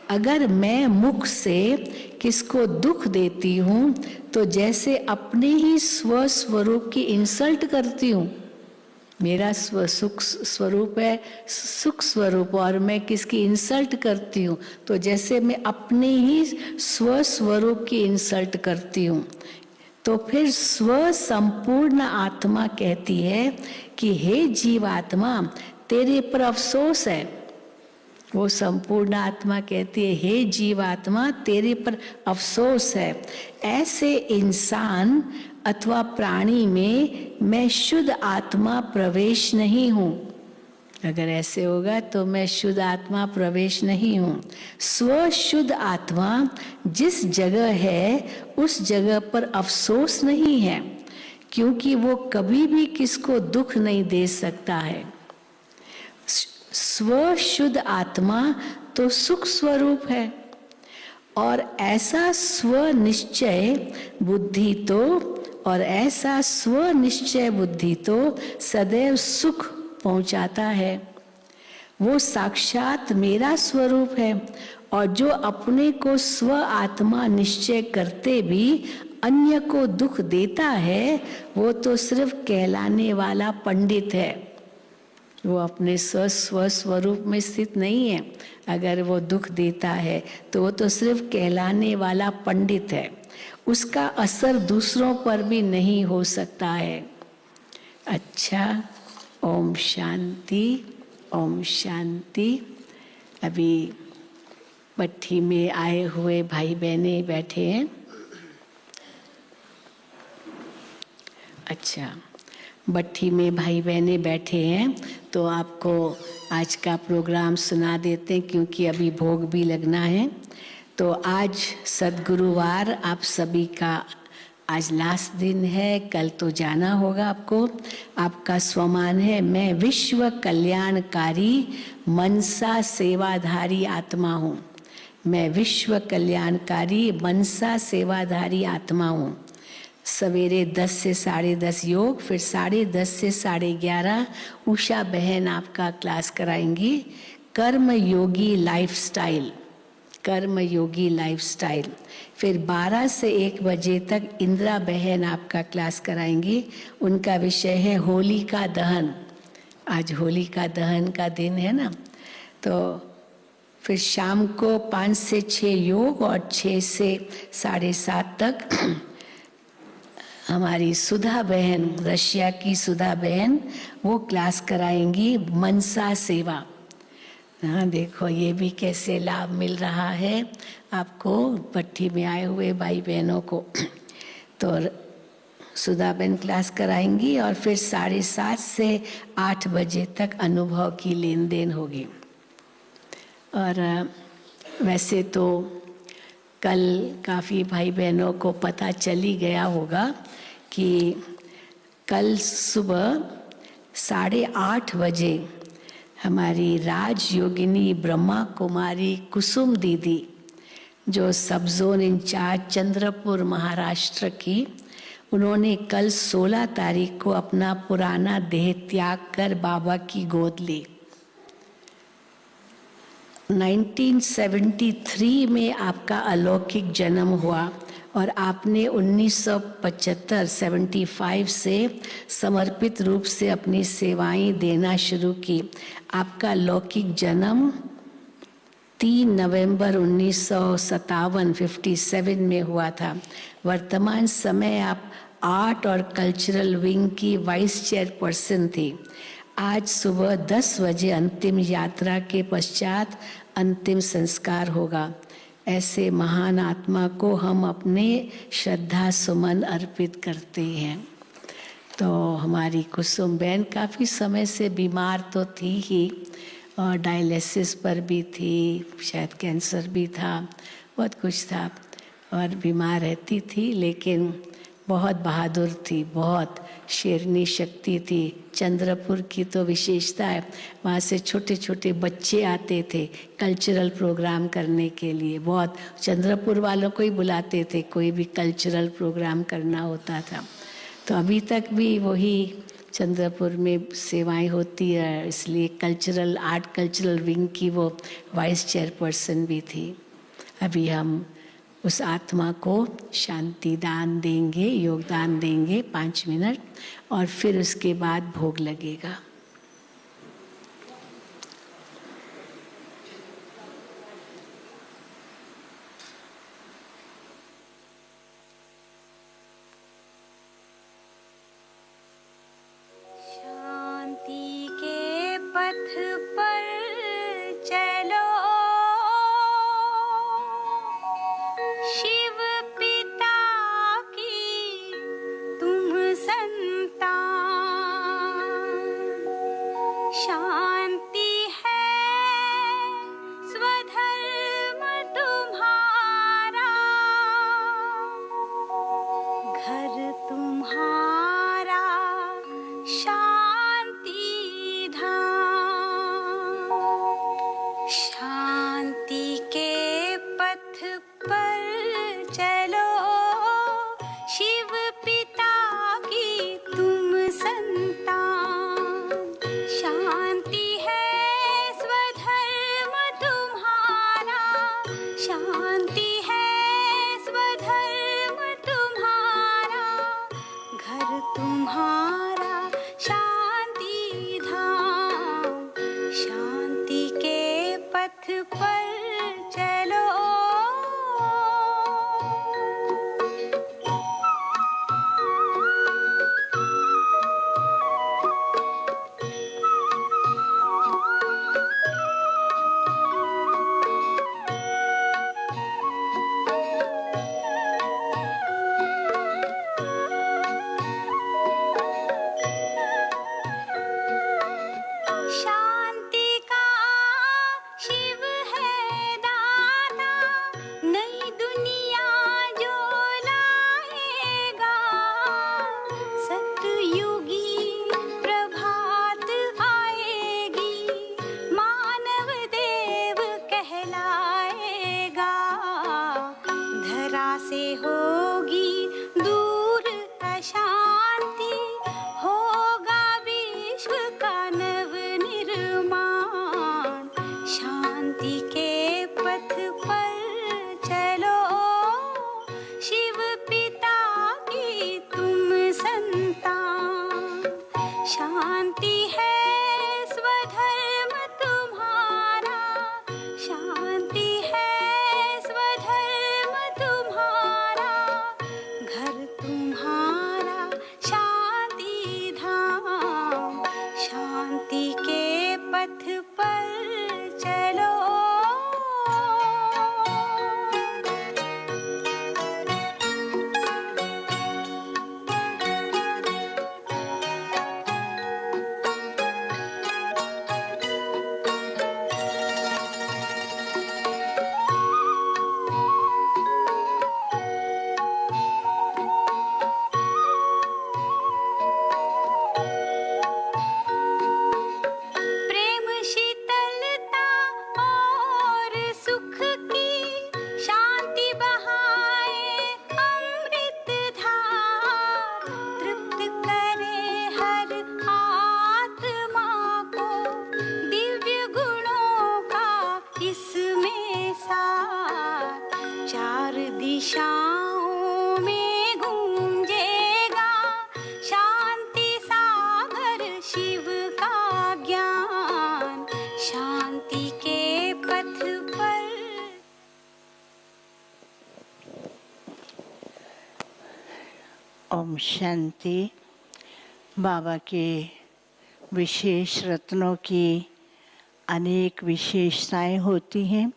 अगर मैं मुख से किसको दुख देती हूँ तो जैसे अपने ही स्वस्वरूप की इंसल्ट करती हूँ। मेरा सुख स्वरूप है, सुख स्वरूप, और मैं किसकी इंसल्ट करती हूँ तो जैसे मैं अपने ही स्वस्वरूप की इंसल्ट करती हूँ। तो फिर स्व संपूर्ण आत्मा कहती है कि हे जीवात्मा तेरे पर अफसोस है। वो संपूर्ण आत्मा कहती है हे जीवात्मा तेरे पर अफसोस है। ऐसे इंसान अथवा प्राणी में मैं शुद्ध आत्मा प्रवेश नहीं हूँ। अगर ऐसे होगा तो मैं शुद्ध आत्मा प्रवेश नहीं हूँ। स्व शुद्ध आत्मा जिस जगह है उस जगह पर अफसोस नहीं है, क्योंकि वो कभी भी किसको दुख नहीं दे सकता है। स्व शुद्ध आत्मा तो सुख स्वरूप है, और ऐसा स्व निश्चय बुद्धि तो सदैव सुख पहुंचाता है। वो साक्षात मेरा स्वरूप है। और जो अपने को स्व आत्मा निश्चय करते भी अन्य को दुख देता है वो तो सिर्फ कहलाने वाला पंडित है। वो अपने स्व स्वरूप में स्थित नहीं है। अगर वो दुख देता है तो वो तो सिर्फ कहलाने वाला पंडित है। उसका असर दूसरों पर भी नहीं हो सकता है। अच्छा, ओम शांति, ओम शांति। अभी भट्ठी में आए हुए भाई बहने बैठे हैं। अच्छा, भट्ठी में भाई बहने बैठे हैं तो आपको आज का प्रोग्राम सुना देते हैं, क्योंकि अभी भोग भी लगना है। तो आज सद्गुरुवार, आप सभी का आज लास्ट दिन है, कल तो जाना होगा आपको। आपका स्वमान है, मैं विश्व कल्याणकारी मनसा सेवाधारी आत्मा हूँ। मैं विश्व कल्याणकारी मनसा सेवाधारी आत्मा हूँ। सवेरे 10 से 10:30 योग, फिर 10:30 से 11:30 उषा बहन आपका क्लास कराएंगी कर्म योगी लाइफस्टाइल, कर्म योगी लाइफस्टाइल। फिर 12 से 1 बजे तक इंदिरा बहन आपका क्लास कराएंगी। उनका विषय है होलिका दहन। आज होलिका दहन का दिन है ना। तो फिर शाम को 5 से 6 योग और 6 से 7:30 तक हमारी सुधा बहन, रशिया की सुधा बहन, वो क्लास कराएंगी मनसा सेवा। हाँ, देखो ये भी कैसे लाभ मिल रहा है आपको, भट्टी में आए हुए भाई बहनों को। तो सुधा बहन क्लास कराएंगी और फिर 7:30 से 8 बजे तक अनुभव की लेन देन होगी। और वैसे तो कल काफ़ी भाई बहनों को पता चल ही गया होगा कि कल सुबह 8:30 बजे हमारी राजयोगिनी ब्रह्मा कुमारी कुसुम दीदी, जो सब जोन इंचार्ज चंद्रपुर महाराष्ट्र की, उन्होंने कल 16 तारीख को अपना पुराना देह त्याग कर बाबा की गोद ली। 1973 में आपका अलौकिक जन्म हुआ और आपने 1975 से समर्पित रूप से अपनी सेवाएं देना शुरू की। आपका लौकिक जन्म 3 नवंबर 1957 में हुआ था। वर्तमान समय आप आर्ट और कल्चरल विंग की वाइस चेयरपर्सन थी। आज सुबह 10 बजे अंतिम यात्रा के पश्चात अंतिम संस्कार होगा। ऐसे महान आत्मा को हम अपने श्रद्धा सुमन अर्पित करते हैं। तो हमारी कुसुम बहन काफ़ी समय से बीमार तो थी ही, और डायलिसिस पर भी थी, शायद कैंसर भी था, बहुत कुछ था, और बीमार रहती थी, लेकिन बहुत बहादुर थी, बहुत शेरनी शक्ति थी। चंद्रपुर की तो विशेषता है, वहाँ से छोटे छोटे बच्चे आते थे कल्चरल प्रोग्राम करने के लिए। बहुत चंद्रपुर वालों को ही बुलाते थे, कोई भी कल्चरल प्रोग्राम करना होता था। तो अभी तक भी वही चंद्रपुर में सेवाएं होती है, इसलिए कल्चरल आर्ट कल्चरल विंग की वो वाइस चेयरपर्सन भी थी। अभी हम उस आत्मा को शांति दान देंगे, योगदान देंगे 5 मिनट, और फिर उसके बाद भोग लगेगा। शांति के पथ पर चलो, शिव पिता की तुम संतान। शांति है स्वधर्म तुम्हारा, घर तुम्हारा शांति धाम। शांति के पथ पर चलो, शिव पिता की तुम ओम शांति। बाबा के विशेष रत्नों की अनेक विशेषताएं होती हैं।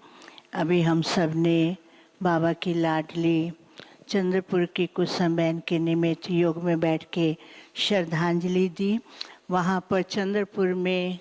अभी हम सब ने बाबा की लाडली चंद्रपुर की कुसुमबेन के निमित्त योग में बैठ के श्रद्धांजलि दी। वहाँ पर चंद्रपुर में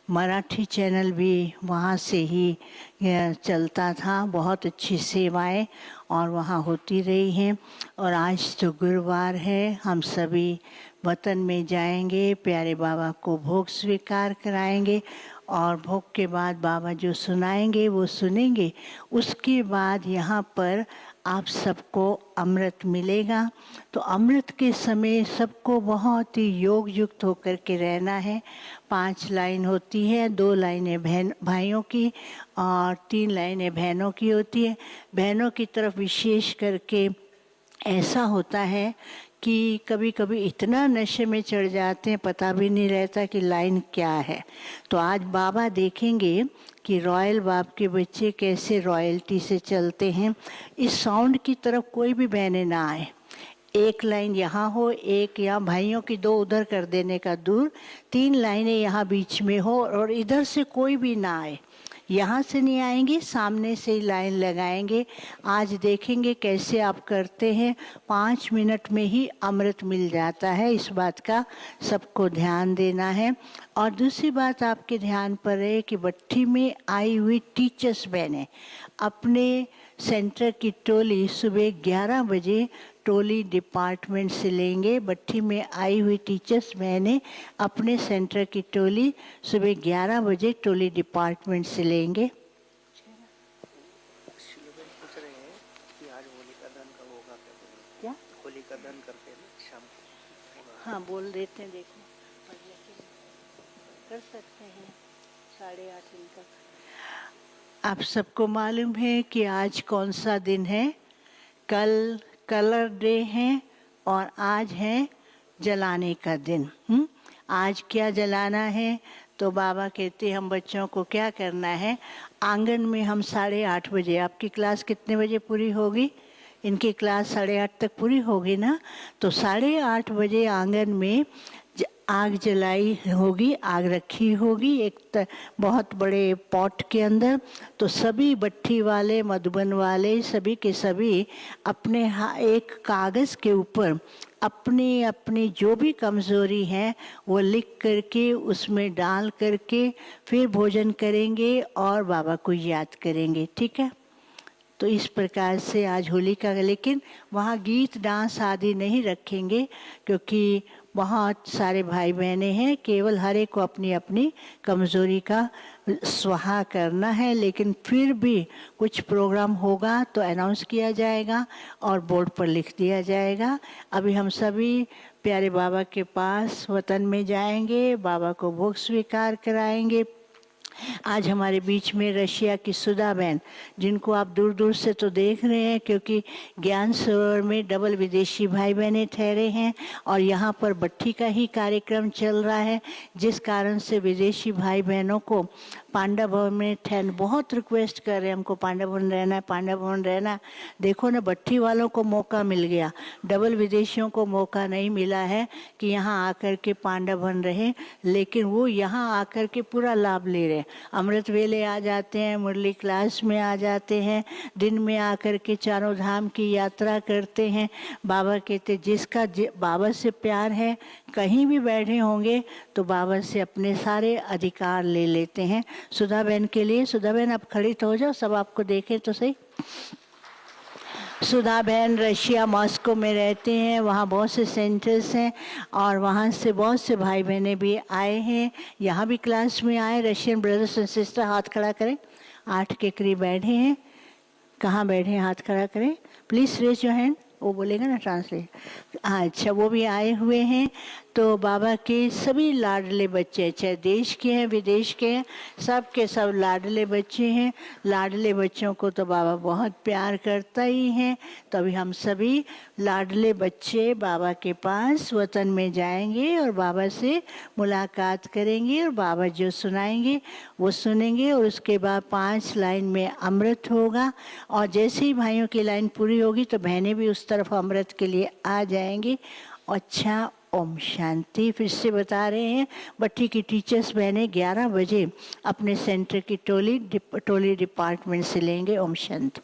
मराठी चैनल भी वहाँ से ही चलता था। बहुत अच्छी सेवाएं और वहाँ होती रही हैं। और आज तो गुरुवार है, हम सभी वतन में जाएंगे, प्यारे बाबा को भोग स्वीकार कराएंगे और भोग के बाद बाबा जो सुनाएंगे वो सुनेंगे। उसके बाद यहाँ पर आप सबको अमृत मिलेगा। तो अमृत के समय सबको बहुत ही योग युक्त होकर के रहना है। 5 लाइन होती है, 2 लाइनें भाइयों की और 3 लाइनें बहनों की होती है। बहनों की तरफ विशेष करके ऐसा होता है कि कभी कभी इतना नशे में चढ़ जाते हैं, पता भी नहीं रहता कि लाइन क्या है। तो आज बाबा देखेंगे कि रॉयल बाप के बच्चे कैसे रॉयल्टी से चलते हैं। इस साउंड की तरफ कोई भी बहने ना आए। 1 लाइन यहाँ हो, 1 यहाँ, भाइयों की 2 उधर कर देने का दूर, 3 लाइनें यहाँ बीच में हो और इधर से कोई भी ना आए। यहाँ से नहीं आएंगे, सामने से ही लाइन लगाएंगे। आज देखेंगे कैसे आप करते हैं। 5 मिनट में ही अमृत मिल जाता है, इस बात का सबको ध्यान देना है। और दूसरी बात आपके ध्यान पर है कि भट्ठी में आई हुई टीचर्स बहनें अपने सेंटर की टोली सुबह 11 बजे टोली डिपार्टमेंट से लेंगे। भट्ठी में आई हुई टीचर्स बहनें अपने सेंटर की टोली सुबह 11 बजे टोली डिपार्टमेंट से लेंगे। क्या होलिका दहन करते हैं शाम को? हाँ बोल देते हैं, देखो कर सकते हैं 8:30 तक। आप सबको मालूम है कि आज कौन सा दिन है? कल कलर डे है और आज है जलाने का दिन। आज क्या जलाना है? तो बाबा कहते हैं हम बच्चों को क्या करना है, आंगन में हम 8:30 बजे, आपकी क्लास कितने बजे पूरी होगी? इनकी क्लास 8:30 तक पूरी होगी ना। तो 8:30 बजे आंगन में आग जलाई होगी, आग रखी होगी एक बहुत बड़े पॉट के अंदर। तो सभी भट्ठी वाले, मधुबन वाले, सभी के सभी अपने एक कागज़ के ऊपर अपनी अपनी जो भी कमज़ोरी है वो लिख करके उसमें डाल करके फिर भोजन करेंगे और बाबा को याद करेंगे। ठीक है? तो इस प्रकार से आज होलिका, लेकिन वहाँ गीत डांस आदि नहीं रखेंगे क्योंकि बहुत सारे भाई बहनें हैं। केवल हर एक को अपनी अपनी कमज़ोरी का स्वाहा करना है। लेकिन फिर भी कुछ प्रोग्राम होगा तो अनाउंस किया जाएगा और बोर्ड पर लिख दिया जाएगा। अभी हम सभी प्यारे बाबा के पास वतन में जाएंगे, बाबा को भोग स्वीकार कराएंगे। आज हमारे बीच में रशिया की सुधा बहन, जिनको आप दूर दूर से तो देख रहे हैं क्योंकि ज्ञान सरोवर में डबल विदेशी भाई बहनें ठहरे हैं और यहाँ पर भट्ठी का ही कार्यक्रम चल रहा है, जिस कारण से विदेशी भाई बहनों को पांडा भवन में ठहर बहुत रिक्वेस्ट कर रहे हैं, हमको पांडा भवन रहना है, पांडा भवन रहना है। देखो ना, भट्ठी वालों को मौका मिल गया, डबल विदेशियों को मौका नहीं मिला है कि यहाँ आकर के पांडा भवन रहे, लेकिन वो यहाँ आकर के पूरा लाभ ले रहे हैं। अमृत वेले आ जाते हैं, मुरली क्लास में आ जाते हैं, दिन में आकर के चारों धाम की यात्रा करते हैं। बाबा कहते जिसका बाबा से प्यार है, कहीं भी बैठे होंगे तो बाबा से अपने सारे अधिकार ले लेते हैं। सुधा बहन के लिए, सुधा बहन आप खड़ी तो हो जाओ, सब आपको देखें तो सही। सुधा बहन रशिया मॉस्को में रहते हैं, वहाँ बहुत से सेंटर्स हैं और वहाँ से बहुत से भाई बहनें भी आए हैं, यहाँ भी क्लास में आए। रशियन ब्रदर्स एंड सिस्टर हाथ खड़ा करें, 8 के करीब बैठे हैं। कहाँ बैठे हैं? हाथ खड़ा करें प्लीज़, रेज योर हैंड, वो बोलेगा ना ट्रांसलेट। अच्छा, वो भी आए हुए हैं। तो बाबा के सभी लाडले बच्चे, चाहे देश के हैं विदेश के हैं, सब के सब लाडले बच्चे हैं। लाडले बच्चों को तो बाबा बहुत प्यार करता ही है। तो अभी हम सभी लाडले बच्चे बाबा के पास वतन में जाएंगे और बाबा से मुलाकात करेंगे और बाबा जो सुनाएंगे वो सुनेंगे। और उसके बाद 5 लाइन में अमृत होगा और जैसे ही भाइयों की लाइन पूरी होगी तो बहनें भी उस तरफ अमृत के लिए आ जाएंगी। अच्छा, ओम शांति। फिर से बता रहे हैं, बट्टी की टीचर्स बहनें 11 बजे अपने सेंटर की टोली डिपार्टमेंट से लेंगे। ओम शांति।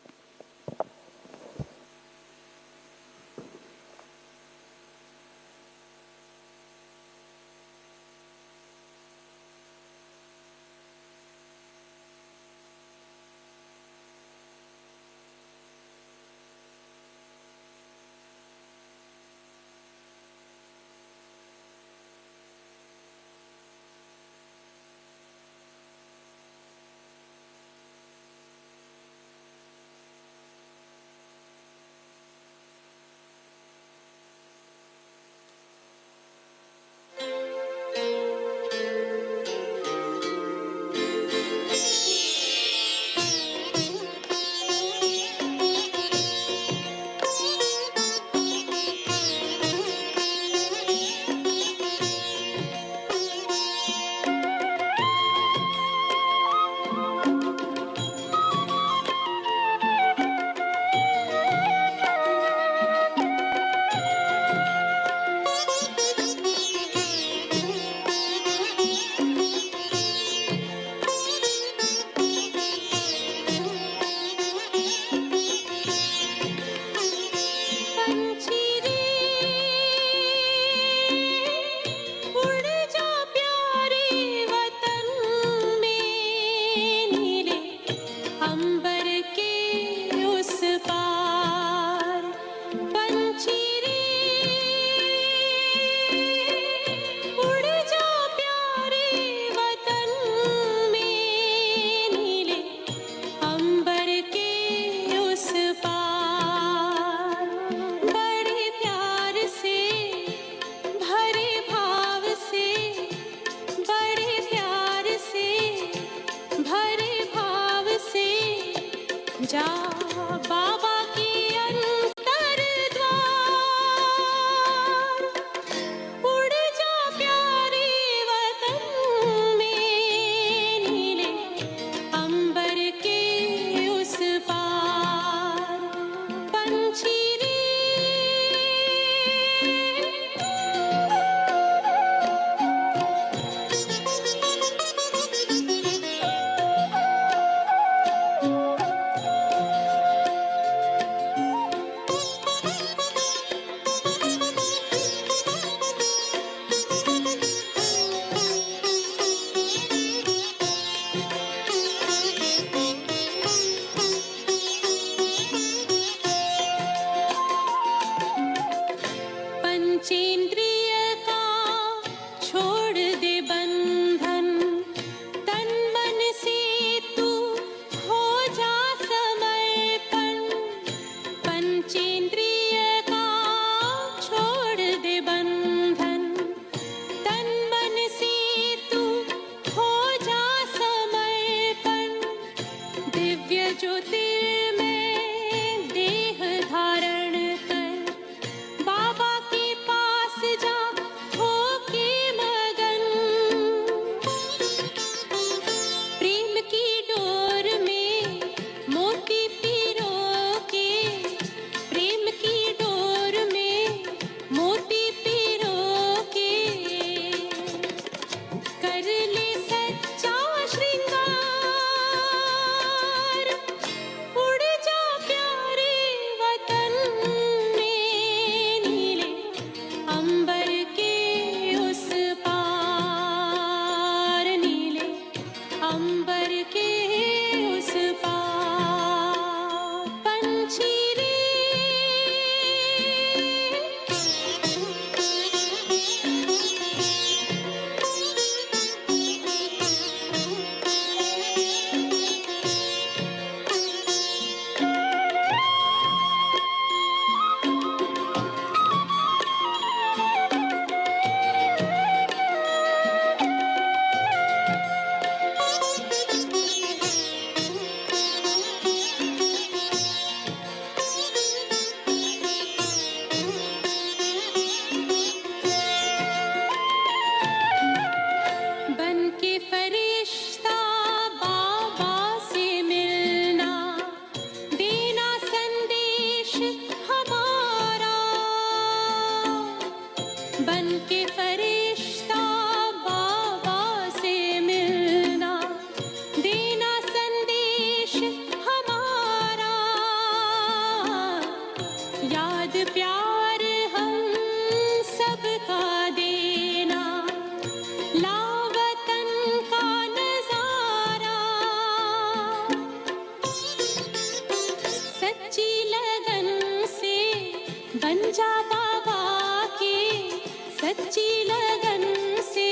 लगन से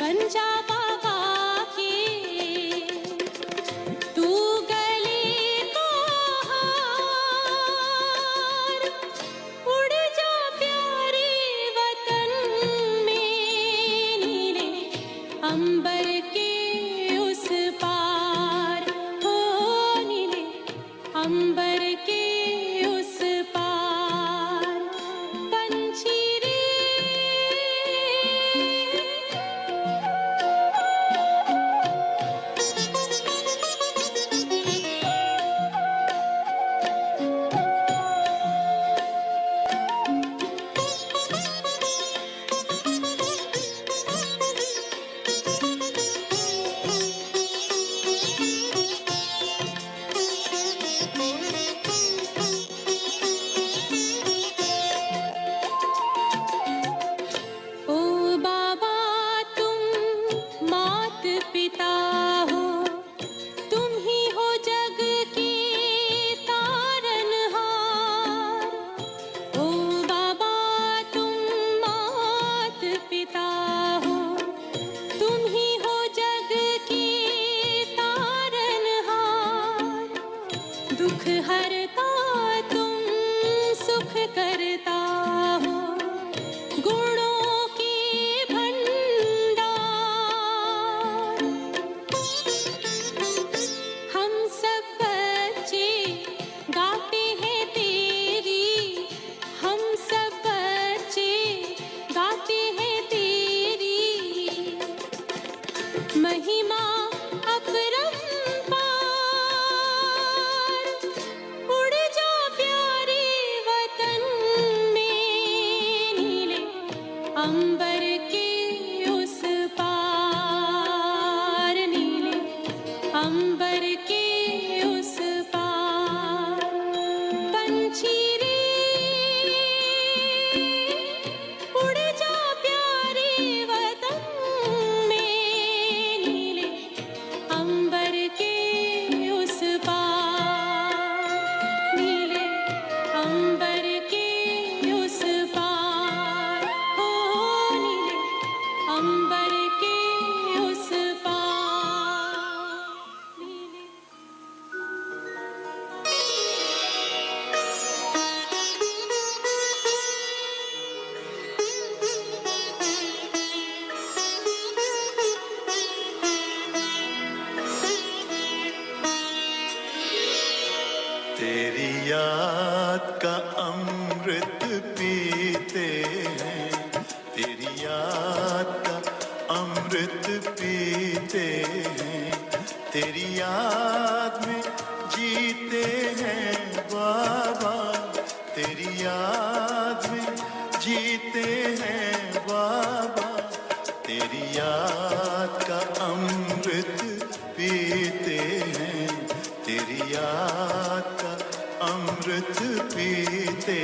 बन जा बाबा के, तू गले को हार, उड़ जा प्यारे वतन में, नीले अंबर के उस पार, हो नीले अंबर के उस पार, पंछी रे ओ बाबा तुम मात पिता हो, तुम ही हो जग के तारनहार। ओ बाबा तुम मात पिता हो, तुम ही हो जग के तारनहार। दुख हरता तुम सुख करता हो, गुणों के भंडार। हम सब बच्चे गाते हैं तेरी, हम सब बच्चे गाते हैं तेरी महिमा अपरंपार। उड़ जा प्यारे वतन में, नीले अंबर के उस पार, नीले अंबर के उस पार, पंछी रे उड़ जा प्यारे वतन में, नीले अंबर के उस पार, नीले अंबर के उस पार, हो नीले अंबर के उस पार, नीले तेरी याद का अमृत पीते हैं, तेरी याद का अमृत पीते हैं, तेरी याद में जीते हैं बाबा, तेरी याद में जीते हैं बाबा, तेरी याद का अमृत पीते हैं, तेरी याद का अमृत पीते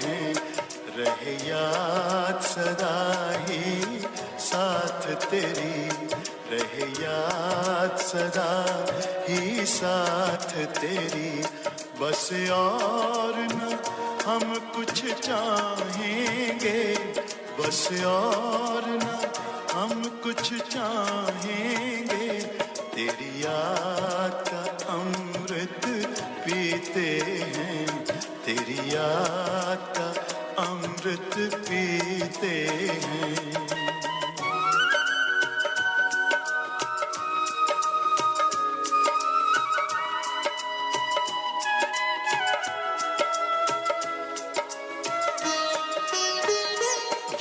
हैं। रहे याद सदा ही साथ तेरी, रहे याद सदा ही साथ तेरी, बस और न हम कुछ चाहेंगे, बस और न हम कुछ चाहेंगे, तेरी याद का अमृत पीते हैं, तेरी याद का अमृत पीते हैं।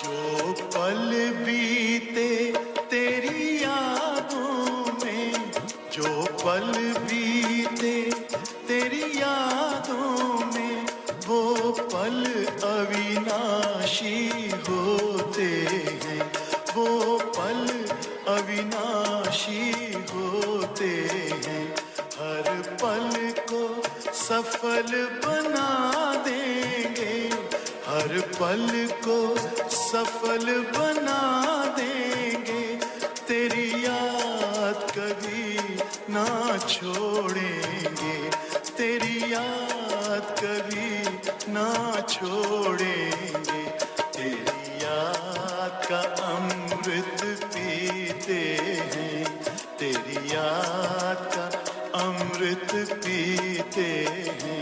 जो पल बीते तेरी यादों में, जो पल बीते तेरी यादों में, वो पल अविनाशी होते हैं, वो पल अविनाशी होते हैं। हर पल को सफल बना देंगे, हर पल को सफल बना देंगे, तेरी याद कभी ना छोड़ेंगे, तेरी याद कभी ना छोड़ेंगे, तेरी याद का अमृत पीते हैं, तेरी याद का अमृत पीते हैं।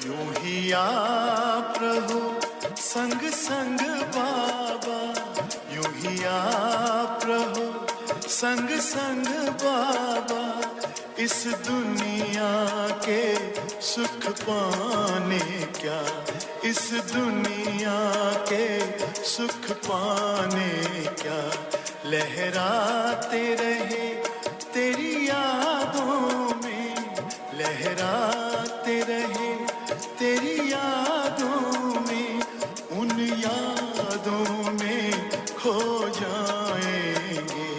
यूं ही आप रहो संग संग बाबा, यूं ही आप रहो संग संग बाबा, इस दुनिया के सुख पाने क्या, इस दुनिया के सुख पाने क्या, लहराते रहे तेरी यादों में, लहराते रहे तेरी यादों में, उन यादों में खो जाएंगे,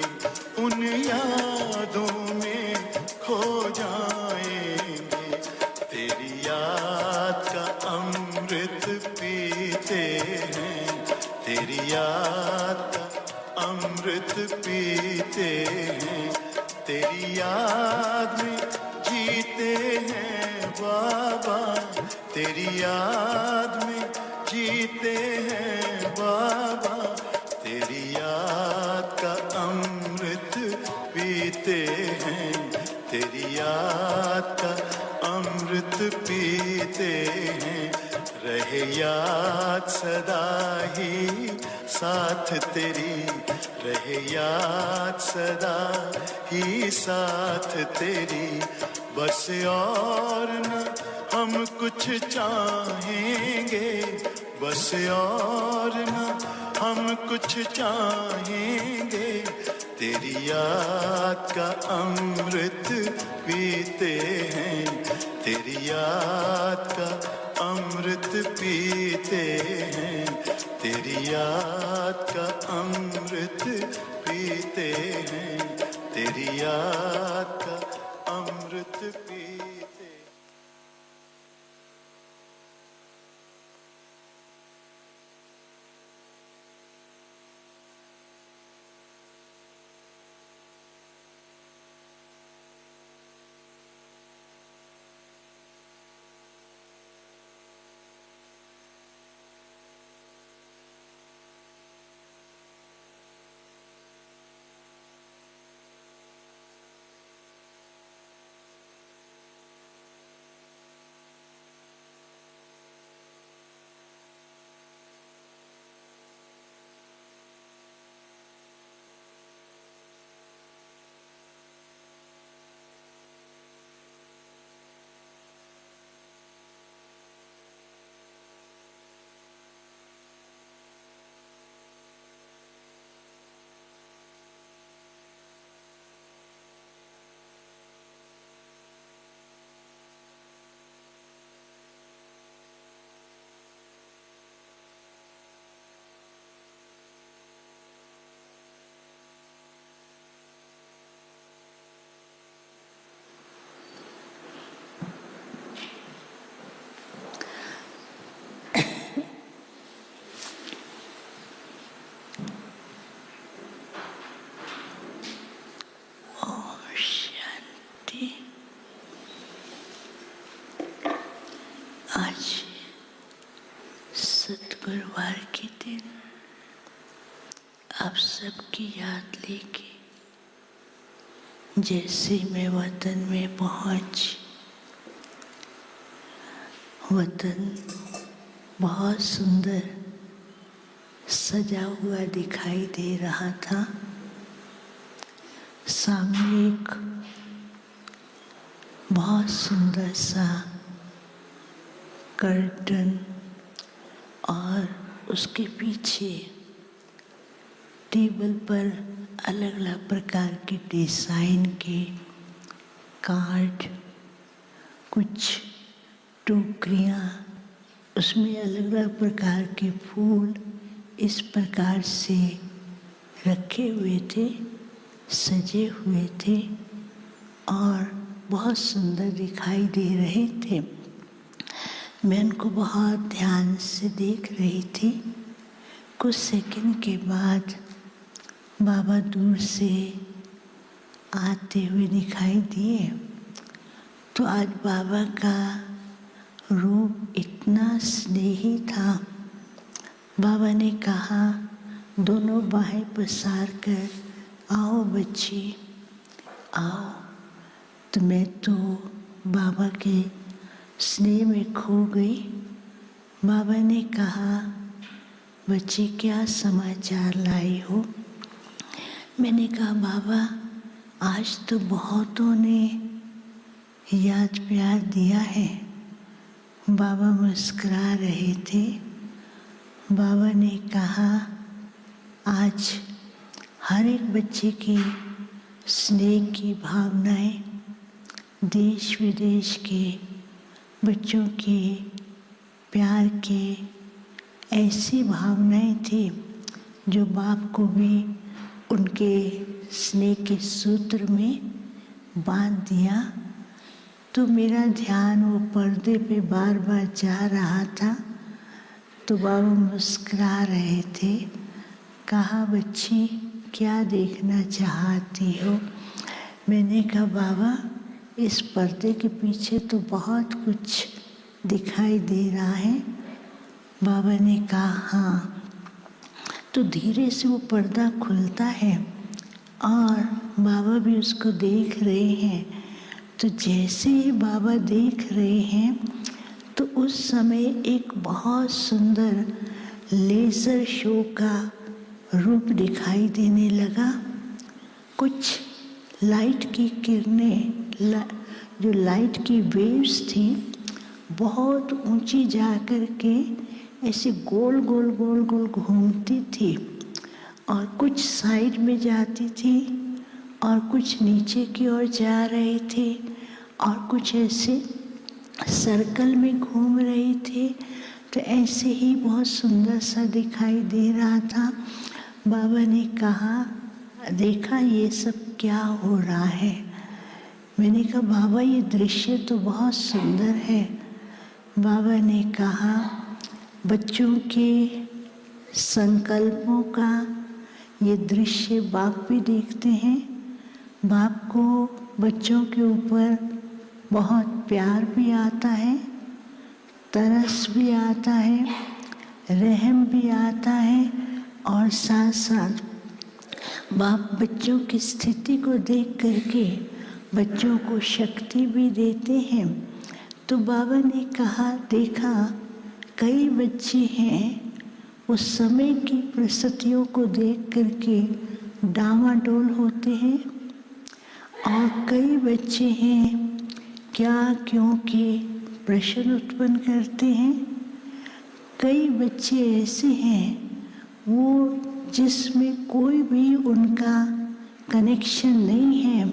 उन यादों में खो जाएंगे। तेरी याद का अमृत पीते हैं, तेरी याद का अमृत पीते हैं, तेरी याद में जीते हैं बाबा, तेरी याद में जीते हैं बाबा, तेरी याद का अमृत पीते हैं, तेरी याद का अमृत पीते हैं। रहे याद सदा ही साथ तेरी, रहे याद सदा ही साथ तेरी, बस और न हम कुछ चाहेंगे, बस और न हम कुछ चाहेंगे, तेरी याद का अमृत पीते हैं, तेरी याद का अमृत पीते हैं, तेरी याद का अमृत पीते हैं, तेरी याद का अमृत पीते। आज सतगुरुवार के दिन आप सबकी याद लेके जैसे मैं वतन में पहुंची, वतन बहुत सुंदर सजा हुआ दिखाई दे रहा था। सामने एक बहुत सुंदर सा कर्टन और उसके पीछे टेबल पर अलग अलग प्रकार के डिज़ाइन के कार्ड, कुछ टोकरियाँ, उसमें अलग अलग प्रकार के फूल इस प्रकार से रखे हुए थे, सजे हुए थे और बहुत सुंदर दिखाई दे रहे थे। मैं उनको बहुत ध्यान से देख रही थी। कुछ सेकंड के बाद बाबा दूर से आते हुए दिखाई दिए। तो आज बाबा का रूप इतना स्नेही था। बाबा ने कहा, दोनों बाहें पसार कर, आओ बच्ची आओ। तो मैं तो बाबा के स्नेह में खो गई। बाबा ने कहा, बच्ची क्या समाचार लाई हो? मैंने कहा, बाबा आज तो बहुतों ने याद प्यार दिया है। बाबा मुस्कुरा रहे थे। बाबा ने कहा, आज हर एक बच्चे की स्नेह की भावनाएं, देश विदेश के बच्चों के प्यार के ऐसी भावनाएं थी जो बाप को भी उनके स्नेह के सूत्र में बांध दिया। तो मेरा ध्यान वो पर्दे पे बार बार जा रहा था। तो बाबा मुस्कुरा रहे थे। कहा, बच्ची क्या देखना चाहती हो? मैंने कहा, बाबा इस पर्दे के पीछे तो बहुत कुछ दिखाई दे रहा है। बाबा ने कहा, हाँ। तो धीरे से वो पर्दा खुलता है और बाबा भी उसको देख रहे हैं। तो जैसे ही बाबा देख रहे हैं तो उस समय एक बहुत सुंदर लेज़र शो का रूप दिखाई देने लगा। कुछ लाइट की किरणें, जो लाइट की वेव्स थी, बहुत ऊंची जा कर के ऐसे गोल गोल गोल गोल घूमती थी और कुछ साइड में जाती थी और कुछ नीचे की ओर जा रही थी और कुछ ऐसे सर्कल में घूम रही थी। तो ऐसे ही बहुत सुंदर सा दिखाई दे रहा था। बाबा ने कहा, देखा ये सब क्या हो रहा है? मैंने कहा, बाबा ये दृश्य तो बहुत सुंदर है। बाबा ने कहा, बच्चों के संकल्पों का ये दृश्य बाप भी देखते हैं। बाप को बच्चों के ऊपर बहुत प्यार भी आता है, तरस भी आता है, रहम भी आता है और साथ साथ बाप बच्चों की स्थिति को देख करके बच्चों को शक्ति भी देते हैं। तो बाबा ने कहा, देखा कई बच्चे हैं उस समय की परिस्थितियों को देख करके डामाडोल होते हैं और कई बच्चे हैं क्या क्यों के प्रश्न उत्पन्न करते हैं। कई बच्चे ऐसे हैं वो जिसमें कोई भी उनका कनेक्शन नहीं है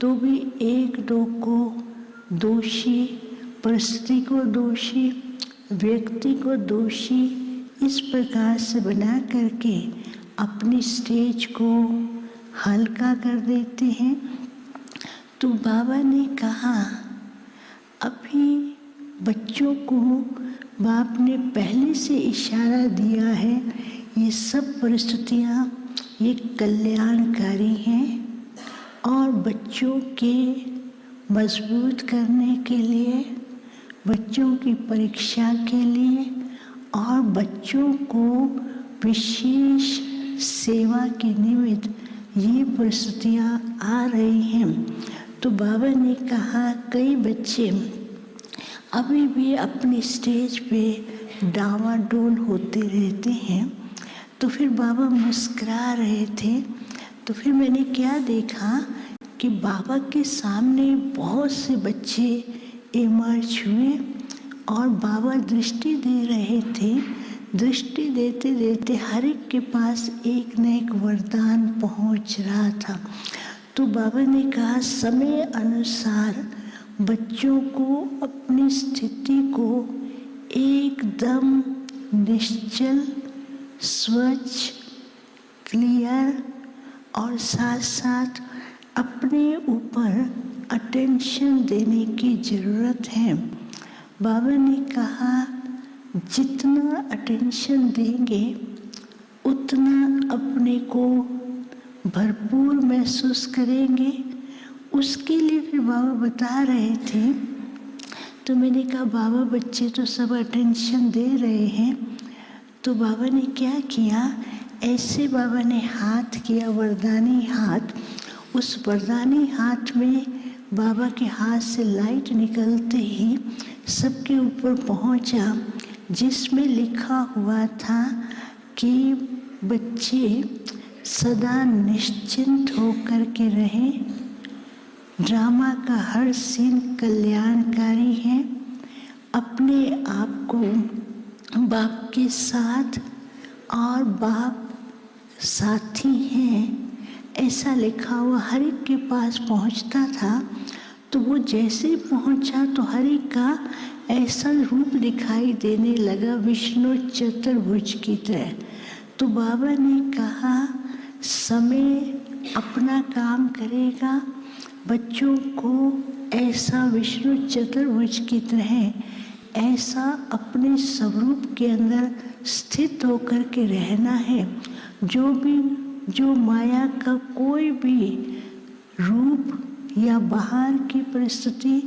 तो भी एक दो को दोषी, परिस्थिति को दोषी, व्यक्ति को दोषी इस प्रकार से बना करके अपनी स्टेज को हल्का कर देते हैं। तो बाबा ने कहा, अभी बच्चों को बाप ने पहले से इशारा दिया है, ये सब परिस्थितियाँ ये कल्याणकारी हैं और बच्चों के मजबूत करने के लिए, बच्चों की परीक्षा के लिए और बच्चों को विशेष सेवा के निमित्त ये परिस्थितियाँ आ रही हैं। तो बाबा ने कहा, कई बच्चे अभी भी अपनी स्टेज पे डावाडोल होते रहते हैं। तो फिर बाबा मुस्कुरा रहे थे। तो फिर मैंने क्या देखा कि बाबा के सामने बहुत से बच्चे इमर्ज हुए और बाबा दृष्टि दे रहे थे। दृष्टि देते देते हर एक के पास एक न एक वरदान पहुंच रहा था। तो बाबा ने कहा, समय अनुसार बच्चों को अपनी स्थिति को एकदम निश्चल, स्वच्छ, क्लियर और साथ साथ अपने ऊपर अटेंशन देने की ज़रूरत है। बाबा ने कहा, जितना अटेंशन देंगे उतना अपने को भरपूर महसूस करेंगे। उसके लिए फिर बाबा बता रहे थे। तो मैंने कहा बाबा बच्चे तो सब अटेंशन दे रहे हैं, तो बाबा ने क्या किया, ऐसे बाबा ने हाथ किया, वरदानी हाथ। उस वरदानी हाथ में बाबा के हाथ से लाइट निकलते ही सबके ऊपर पहुंचा, जिसमें लिखा हुआ था कि बच्चे सदा निश्चिंत होकर के रहें, ड्रामा का हर सीन कल्याणकारी है, अपने आप को बाप के साथ और बाप साथी हैं, ऐसा लिखा हुआ हर एक के पास पहुंचता था। तो वो जैसे पहुंचा तो हर एक का ऐसा रूप दिखाई देने लगा विष्णु चतुर्भुज की तरह। तो बाबा ने कहा समय अपना काम करेगा, बच्चों को ऐसा विष्णु चतुर्भुज की तरह ऐसा अपने स्वरूप के अंदर स्थित होकर के रहना है। जो माया का कोई भी रूप या बाहर की परिस्थिति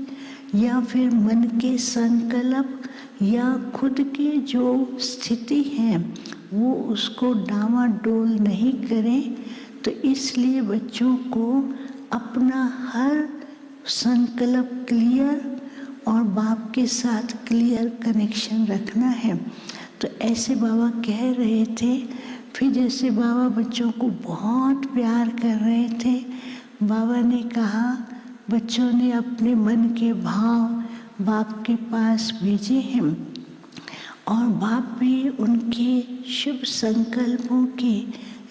या फिर मन के संकल्प या खुद के जो स्थिति है वो उसको डामाडोल नहीं करें। तो इसलिए बच्चों को अपना हर संकल्प क्लियर और बाप के साथ क्लियर कनेक्शन रखना है। तो ऐसे बाबा कह रहे थे। फिर जैसे बाबा बच्चों को बहुत प्यार कर रहे थे, बाबा ने कहा बच्चों ने अपने मन के भाव बाप के पास भेजे हैं और बाप भी उनके शुभ संकल्पों के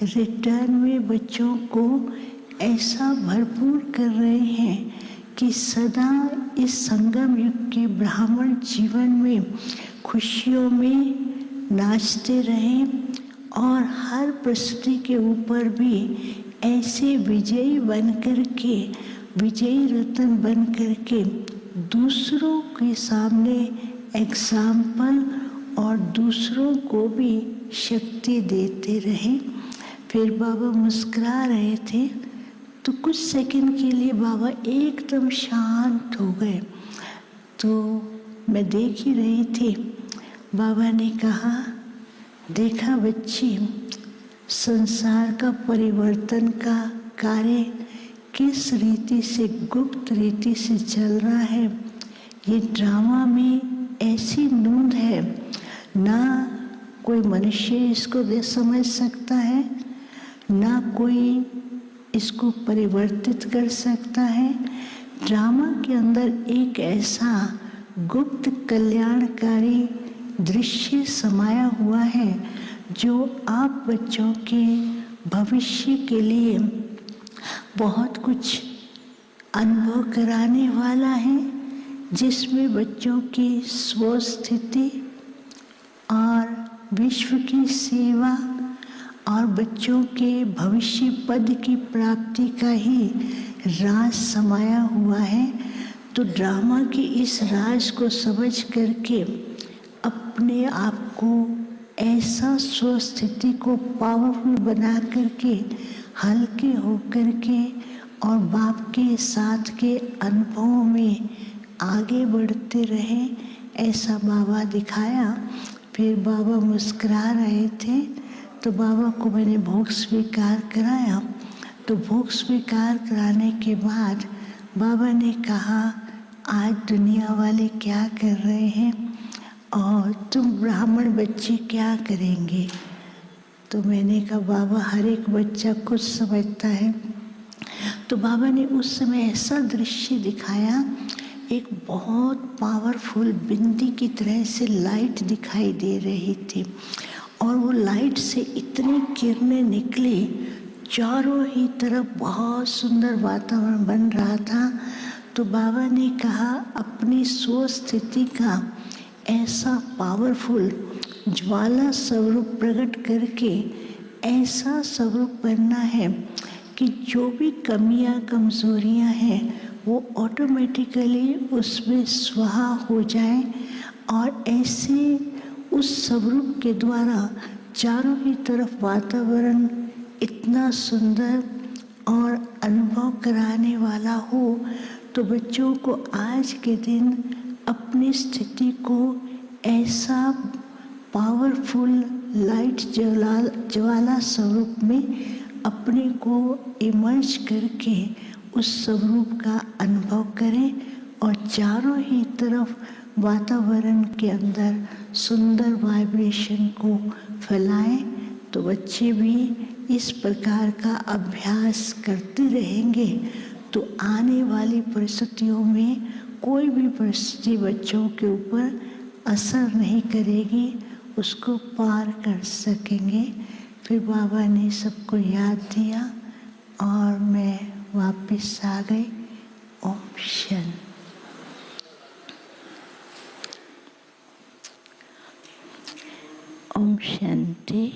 रिटर्न में बच्चों को ऐसा भरपूर कर रहे हैं कि सदा इस संगम युग के ब्राह्मण जीवन में खुशियों में नाचते रहें और हर परिस्थिति के ऊपर भी ऐसे विजयी बनकर के, विजयी रत्न बनकर के दूसरों के सामने एग्जाम्पल और दूसरों को भी शक्ति देते रहें। फिर बाबा मुस्कुरा रहे थे तो कुछ सेकंड के लिए बाबा एकदम शांत हो गए। तो मैं देख ही रही थी, बाबा ने कहा देखा बच्ची, संसार का परिवर्तन का कार्य किस रीति से, गुप्त रीति से चल रहा है। ये ड्रामा में ऐसी नूंद है, ना कोई मनुष्य इसको समझ सकता है, ना कोई इसको परिवर्तित कर सकता है। ड्रामा के अंदर एक ऐसा गुप्त कल्याणकारी दृश्य समाया हुआ है जो आप बच्चों के भविष्य के लिए बहुत कुछ अनुभव कराने वाला है, जिसमें बच्चों की स्वस्थिति और विश्व की सेवा और बच्चों के भविष्य पद की प्राप्ति का ही राज समाया हुआ है। तो ड्रामा के इस राज को समझ करके अपने आप को ऐसा स्वस्थिति को पावरफुल बना करके हल्के होकर के और बाप के साथ के अनुभवों में आगे बढ़ते रहे, ऐसा बाबा दिखाया। फिर बाबा मुस्कुरा रहे थे तो बाबा को मैंने भोग स्वीकार कराया। तो भोग स्वीकार कराने के बाद बाबा ने कहा आज दुनिया वाले क्या कर रहे हैं और तुम ब्राह्मण बच्चे क्या करेंगे। तो मैंने कहा बाबा हर एक बच्चा कुछ समझता है। तो बाबा ने उस समय ऐसा दृश्य दिखाया, एक बहुत पावरफुल बिंदी की तरह से लाइट दिखाई दे रही थी और वो लाइट से इतनी किरणें निकली, चारों ही तरफ बहुत सुंदर वातावरण बन रहा था। तो बाबा ने कहा अपनी स्वस्थिति का ऐसा पावरफुल ज्वाला स्वरूप प्रकट करके ऐसा स्वरूप बनना है कि जो भी कमियां कमजोरियां हैं वो ऑटोमेटिकली उसमें स्वाहा हो जाए और ऐसे उस स्वरूप के द्वारा चारों ही तरफ वातावरण इतना सुंदर और अनुभव कराने वाला हो, तो बच्चों को आज के दिन अपनी स्थिति को ऐसा पावरफुल लाइट ज्वाला स्वरूप में अपने को इमर्ज करके उस स्वरूप का अनुभव करें और चारों ही तरफ वातावरण के अंदर सुंदर वाइब्रेशन को फैलाएं। तो बच्चे भी इस प्रकार का अभ्यास करते रहेंगे तो आने वाली परिस्थितियों में कोई भी परिस्थिति बच्चों के ऊपर असर नहीं करेगी, उसको पार कर सकेंगे। फिर बाबा ने सबको याद दिया और मैं वापस आ गई। ओम शांति। ओम शांति।